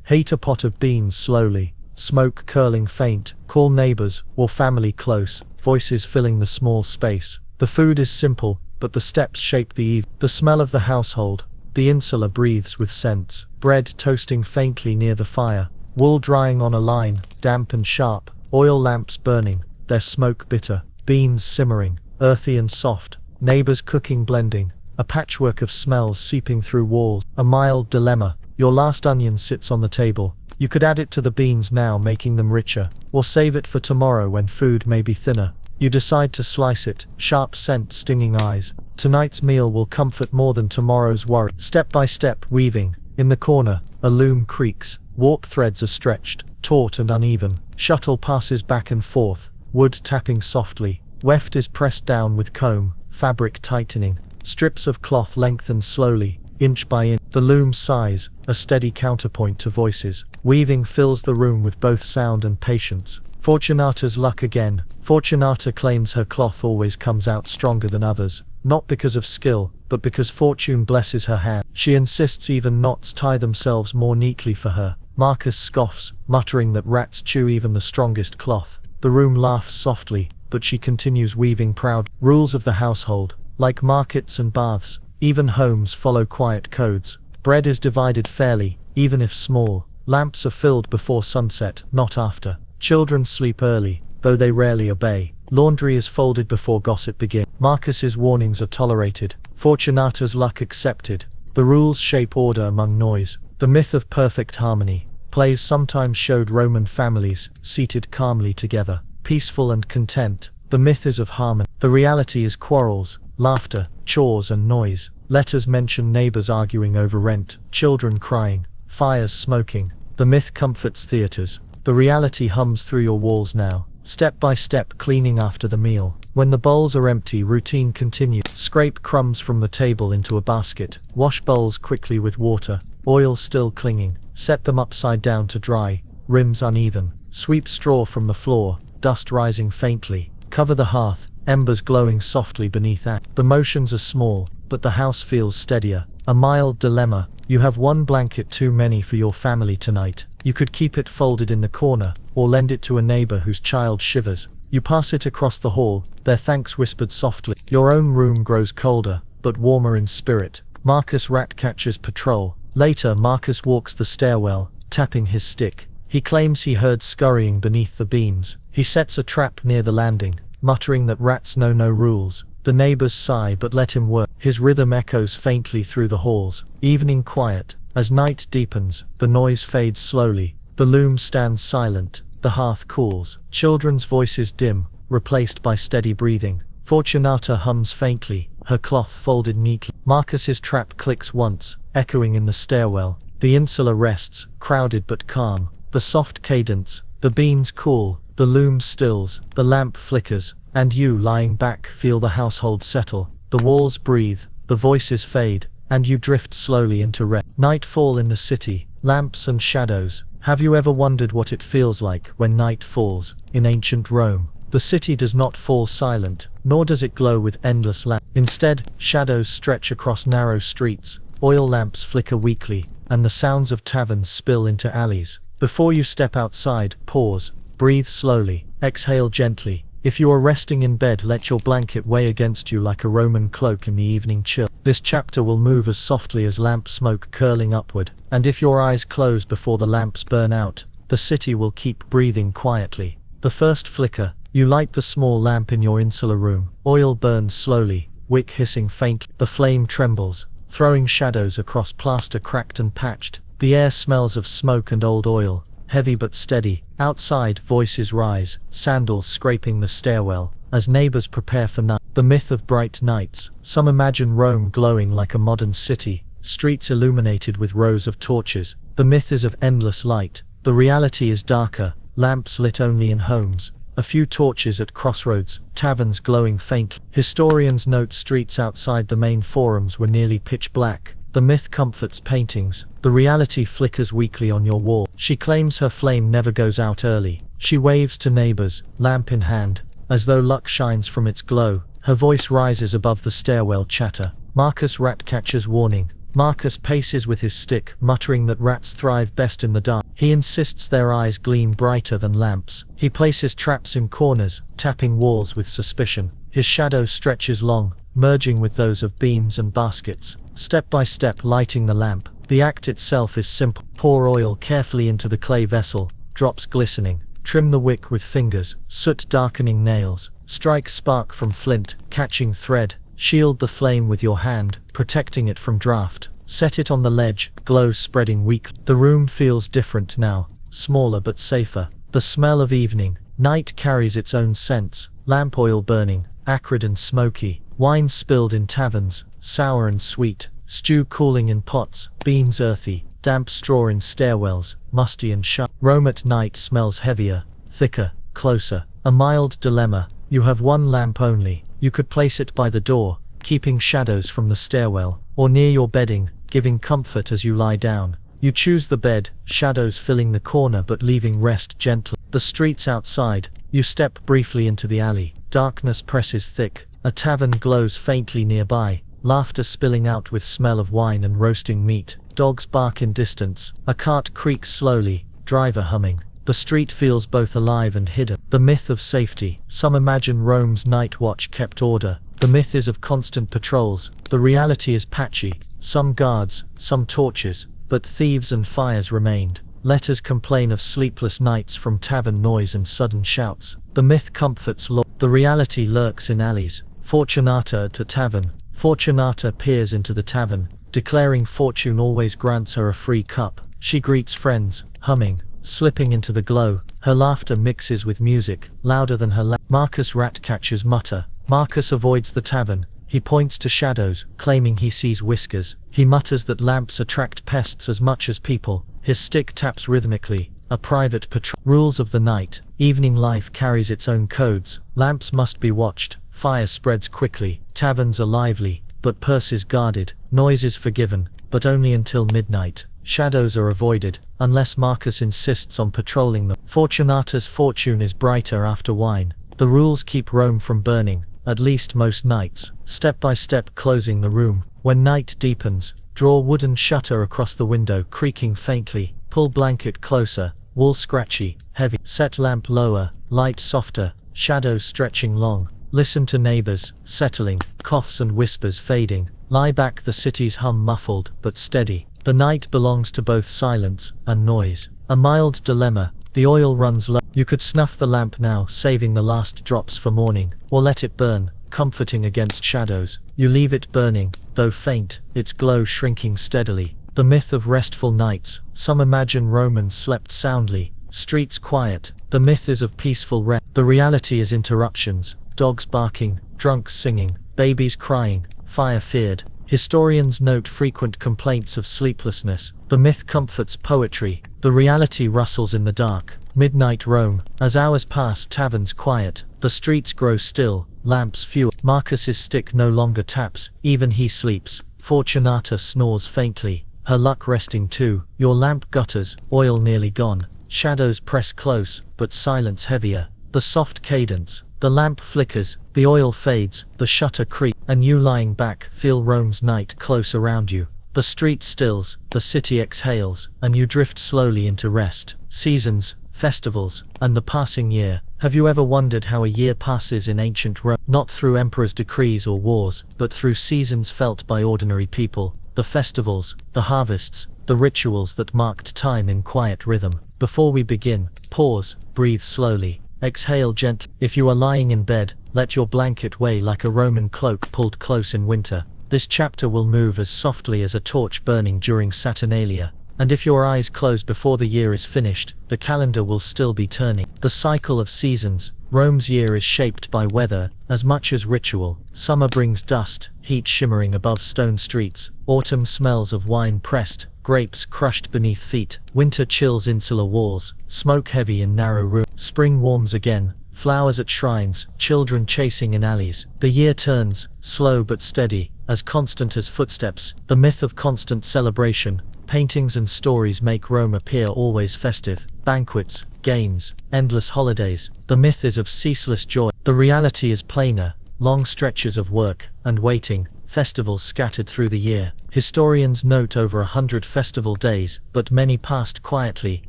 Heat a pot of beans slowly, smoke curling faint. Call neighbors or family close, voices filling the small space. The food is simple, but the steps shape the eve. The smell of the household. The insula breathes with scents. Bread toasting faintly near the fire. Wool drying on a line, damp and sharp. Oil lamps burning, their smoke bitter. Beans simmering, earthy and soft. Neighbors cooking blending. A patchwork of smells seeping through walls. A mild dilemma. Your last onion sits on the table. You could add it to the beans now, making them richer, or save it for tomorrow when food may be thinner. You decide to slice it, sharp scent, stinging eyes. Tonight's meal will comfort more than tomorrow's worry. Step by step, weaving. In the corner, a loom creaks. Warp threads are stretched, taut and uneven. Shuttle passes back and forth, wood tapping softly. Weft is pressed down with comb, fabric tightening. Strips of cloth lengthen slowly, inch by inch. The loom sighs, a steady counterpoint to voices. Weaving fills the room with both sound and patience. Fortunata's luck again. Fortunata claims her cloth always comes out stronger than others, not because of skill, but because fortune blesses her hand. She insists even knots tie themselves more neatly for her. Marcus scoffs, muttering that rats chew even the strongest cloth. The room laughs softly, but she continues weaving proud. Rules of the household. Like markets and baths, even homes follow quiet codes. Bread is divided fairly, even if small. Lamps are filled before sunset, not after. Children sleep early, though they rarely obey. Laundry is folded before gossip begins. Marcus's warnings are tolerated. Fortunata's luck accepted. The rules shape order among noise. The myth of perfect harmony. Plays sometimes showed Roman families seated calmly together, peaceful and content. The myth is of harmony. The reality is quarrels, laughter, chores and noise. Letters mention neighbors arguing over rent, children crying, fires smoking. The myth comforts theaters. The reality hums through your walls now. Step by step cleaning after the meal. When the bowls are empty, routine continues. Scrape crumbs from the table into a basket. Wash bowls quickly with water. Oil still clinging. Set them upside down to dry. Rims uneven. Sweep straw from the floor. Dust rising faintly. Cover the hearth. Embers glowing softly beneath ash. The motions are small, but the house feels steadier. A mild dilemma. You have one blanket too many for your family tonight. You could keep it folded in the corner, or lend it to a neighbor whose child shivers. You pass it across the hall, their thanks whispered softly. Your own room grows colder, but warmer in spirit. Marcus Ratcatcher's patrol. Later, Marcus walks the stairwell, tapping his stick. He claims he heard scurrying beneath the beams. He sets a trap near the landing, muttering that rats know no rules. The neighbors sigh but let him work. His rhythm echoes faintly through the halls. Evening quiet. As night deepens, the noise fades slowly. The loom stands silent. The hearth cools. Children's voices dim, replaced by steady breathing. Fortunata hums faintly, her cloth folded neatly. Marcus's trap clicks once, echoing in the stairwell. The insula rests, crowded but calm. The soft cadence. The beans cool. The loom stills. The lamp flickers. And you, lying back, feel the household settle. The walls breathe. The voices fade. And you drift slowly into rest. Nightfall in the city. Lamps and shadows. Have you ever wondered what it feels like when night falls in ancient Rome? The city does not fall silent, nor does it glow with endless lamps. Instead, shadows stretch across narrow streets. Oil lamps flicker weakly, and the sounds of taverns spill into alleys. Before you step outside, pause. Breathe slowly. Exhale gently. If you are resting in bed, let your blanket weigh against you like a Roman cloak in the evening chill. This chapter will move as softly as lamp smoke curling upward, and if your eyes close before the lamps burn out, the city will keep breathing quietly. The first flicker. You light the small lamp in your insular room. Oil burns slowly, wick hissing faintly. The flame trembles, throwing shadows across plaster cracked and patched. The air smells of smoke and old oil. Heavy but steady. Outside, voices rise, sandals scraping the stairwell, as neighbors prepare for night. The myth of bright nights. Some imagine Rome glowing like a modern city, streets illuminated with rows of torches. The myth is of endless light. The reality is darker, lamps lit only in homes. A few torches at crossroads, taverns glowing faintly. Historians note streets outside the main forums were nearly pitch black. The myth comforts paintings. The reality flickers weakly on your wall. She claims her flame never goes out early. She waves to neighbors, lamp in hand, as though luck shines from its glow. Her voice rises above the stairwell chatter. Marcus Ratcatcher's warning. Marcus paces with his stick, muttering that rats thrive best in the dark. He insists their eyes gleam brighter than lamps. He places traps in corners, tapping walls with suspicion. His shadow stretches long, merging with those of beams and baskets. Step by step lighting the lamp. The act itself is simple. Pour oil carefully into the clay vessel, drops glistening. Trim the wick with fingers, soot darkening nails. Strike spark from flint, catching thread. Shield the flame with your hand, protecting it from draft. Set it on the ledge, glow spreading weakly. The room feels different now, smaller but safer. The smell of evening. Night carries its own scents. Lamp oil burning, acrid and smoky. Wine spilled in taverns, sour and sweet. Stew cooling in pots, beans earthy. Damp straw in stairwells, musty and sharp. Rome at night smells heavier, thicker, closer. A mild dilemma. You have one lamp only. You could place it by the door, keeping shadows from the stairwell, or near your bedding, giving comfort as you lie down. You choose the bed, shadows filling the corner but leaving rest gently. The streets outside. You step briefly into the alley. Darkness presses thick. A tavern glows faintly nearby. Laughter spilling out with smell of wine and roasting meat. Dogs bark in distance. A cart creaks slowly, driver humming. The street feels both alive and hidden. The myth of safety. Some imagine Rome's night watch kept order. The myth is of constant patrols. The reality is patchy. Some guards, some torches, but thieves and fires remained. Letters complain of sleepless nights from tavern noise and sudden shouts. The myth comforts law. The reality lurks in alleys. Fortunata at a tavern. Fortunata peers into the tavern, declaring fortune always grants her a free cup. She greets friends, humming, slipping into the glow. Her laughter mixes with music, louder than her Marcus Ratcatchers mutter. Marcus avoids the tavern. He points to shadows, claiming he sees whiskers. He mutters that lamps attract pests as much as people. His stick taps rhythmically. A private patrol. Rules of the night. Evening life carries its own codes. Lamps must be watched. Fire spreads quickly. Taverns are lively, but purses guarded. Noise is forgiven, but only until midnight. Shadows are avoided, unless Marcus insists on patrolling them. Fortunata's fortune is brighter after wine. The rules keep Rome from burning, at least most nights. Step by step closing the room. When night deepens, draw wooden shutter across the window, creaking faintly. Pull blanket closer, wall scratchy, heavy. Set lamp lower, light softer, shadows stretching long. Listen to neighbors, settling, coughs and whispers fading. Lie back, the city's hum muffled, but steady. The night belongs to both silence and noise. A mild dilemma. The oil runs low. You could snuff the lamp now, saving the last drops for morning, or let it burn, comforting against shadows. You leave it burning, though faint, its glow shrinking steadily. The myth of restful nights. Some imagine Romans slept soundly, streets quiet. The myth is of peaceful rest. The reality is interruptions. Dogs barking, drunks singing, babies crying, fire feared. Historians note frequent complaints of sleeplessness. The myth comforts poetry. The reality rustles in the dark. Midnight Rome. As hours pass, taverns quiet. The streets grow still, lamps fewer. Marcus's stick no longer taps, even he sleeps. Fortunata snores faintly, her luck resting too. Your lamp gutters, oil nearly gone. Shadows press close, but silence heavier. The soft cadence. The lamp flickers, the oil fades, the shutter creaks, and you lying back feel Rome's night close around you. The street stills, the city exhales, and you drift slowly into rest. Seasons, festivals, and the passing year. Have you ever wondered how a year passes in ancient Rome? Not through emperors' decrees or wars, but through seasons felt by ordinary people. The festivals, the harvests, the rituals that marked time in quiet rhythm. Before we begin, pause, breathe slowly. Exhale gently. If you are lying in bed, let your blanket weigh like a Roman cloak pulled close in winter. This chapter will move as softly as a torch burning during Saturnalia. And if your eyes close before the year is finished, the calendar will still be turning. The cycle of seasons. Rome's year is shaped by weather, as much as ritual. Summer brings dust, heat shimmering above stone streets. Autumn smells of wine pressed, grapes crushed beneath feet. Winter chills insular walls, smoke heavy in narrow rooms. Spring warms again, flowers at shrines, children chasing in alleys. The year turns, slow but steady, as constant as footsteps. The myth of constant celebration. Paintings and stories make Rome appear always festive. Banquets, games, endless holidays. The myth is of ceaseless joy. The reality is plainer. Long stretches of work and waiting. Festivals scattered through the year. Historians note over 100 festival days, but many passed quietly,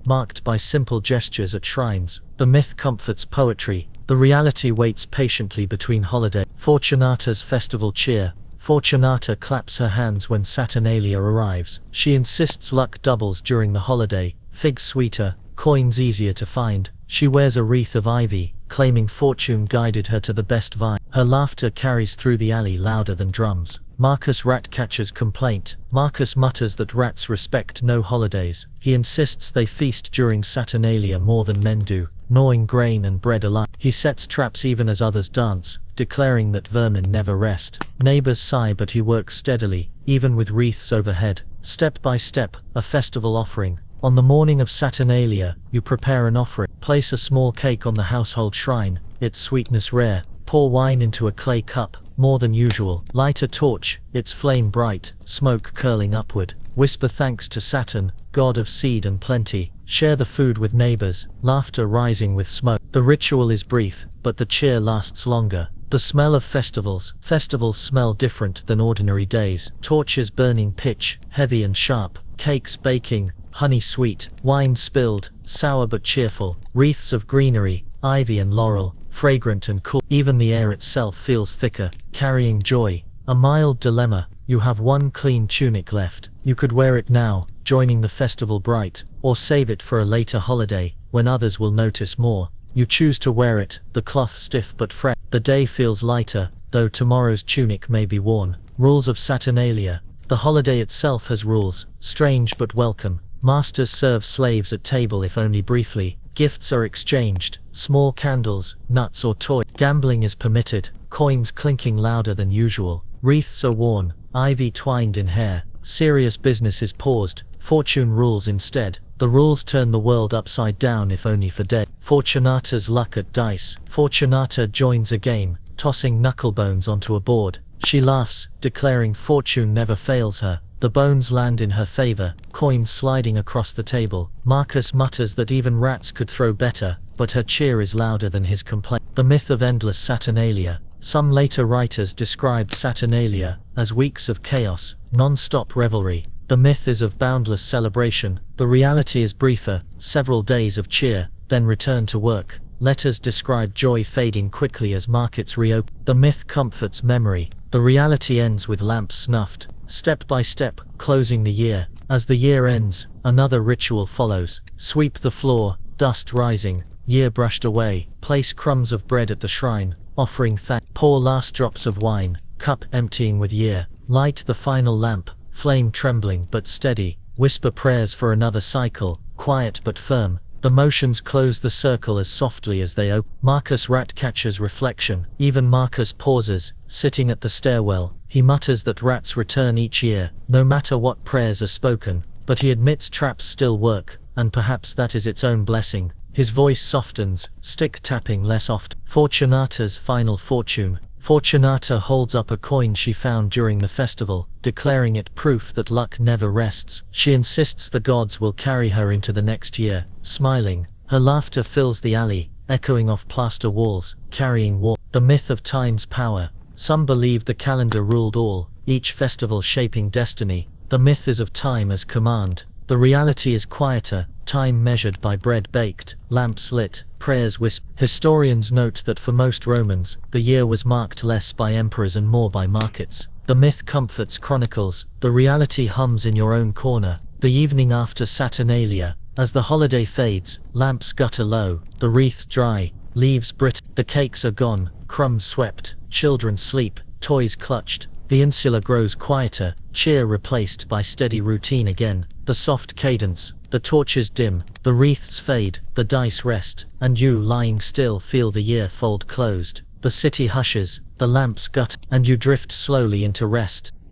marked by simple gestures at shrines. The myth comforts poetry. The reality waits patiently between holidays. Fortunata's festival cheer. Fortunata claps her hands when Saturnalia arrives. She insists luck doubles during the holiday. Figs sweeter, coins easier to find. She wears a wreath of ivy, claiming fortune guided her to the best vine. Her laughter carries through the alley louder than drums. Marcus Ratcatcher's complaint. Marcus mutters that rats respect no holidays. He insists they feast during Saturnalia more than men do, gnawing grain and bread alike. He sets traps even as others dance, declaring that vermin never rest. Neighbors sigh, but he works steadily, even with wreaths overhead. Step by step, a festival offering. On the morning of Saturnalia, you prepare an offering. Place a small cake on the household shrine, its sweetness rare. Pour wine into a clay cup, more than usual. Light a torch, its flame bright, smoke curling upward. Whisper thanks to Saturn, god of seed and plenty. Share the food with neighbors, laughter rising with smoke. The ritual is brief, but the cheer lasts longer. The smell of festivals. Festivals smell different than ordinary days. Torches burning pitch, heavy and sharp. Cakes baking, honey sweet. Wine spilled, sour but cheerful. Wreaths of greenery, ivy and laurel, fragrant and cool. Even the air itself feels thicker, carrying joy. A mild dilemma. You have one clean tunic left. You could wear it now, joining the festival bright, or save it for a later holiday, when others will notice more. You choose to wear it, the cloth stiff but fresh. The day feels lighter, though tomorrow's tunic may be worn. Rules of Saturnalia. The holiday itself has rules, strange but welcome. Masters serve slaves at table if only briefly. Gifts are exchanged, small candles, nuts or toy. Gambling is permitted, coins clinking louder than usual. Wreaths are worn, ivy twined in hair. Serious business is paused, fortune rules instead. The rules turn the world upside down if only for day. Fortunata's luck at dice. Fortunata joins a game, tossing knucklebones onto a board. She laughs, declaring fortune never fails her. The bones land in her favor, coins sliding across the table. Marcus mutters that even rats could throw better, but her cheer is louder than his complaint. The myth of endless Saturnalia. Some later writers described Saturnalia as weeks of chaos, non-stop revelry. The myth is of boundless celebration. The reality is briefer, several days of cheer, then return to work. Letters describe joy fading quickly as markets reopen. The myth comforts memory. The reality ends with lamps snuffed, step by step, closing the year. As the year ends, another ritual follows. Sweep the floor, dust rising, year brushed away. Place crumbs of bread at the shrine, offering thanks. Pour last drops of wine, cup emptying with year. Light the final lamp, flame trembling but steady. Whisper prayers for another cycle, quiet but firm. The motions close the circle as softly as they open. Marcus Ratcatcher's reflection. Even Marcus pauses, sitting at the stairwell. He mutters that rats return each year, no matter what prayers are spoken, but he admits traps still work, and perhaps that is its own blessing. His voice softens, stick tapping less often. Fortunata's final fortune. Fortunata holds up a coin she found during the festival, declaring it proof that luck never rests. She insists the gods will carry her into the next year. Smiling, her laughter fills the alley, echoing off plaster walls, carrying war. The myth of time's power. Some believed the calendar ruled all, each festival shaping destiny. The myth is of time as command. The reality is quieter, time measured by bread baked, lamps lit, prayers whispered. Historians note that for most Romans, the year was marked less by emperors and more by markets. The myth comforts chronicles, the reality hums in your own corner. The evening after Saturnalia. As the holiday fades, lamps gutter low, the wreaths dry, leaves brittle. The cakes are gone, crumbs swept, children sleep, toys clutched. The insula grows quieter, cheer replaced by steady routine again. The soft cadence, the torches dim, the wreaths fade, the dice rest, and you lying still feel the year fold closed. The city hushes, the lamps gutter, and you drift slowly into rest.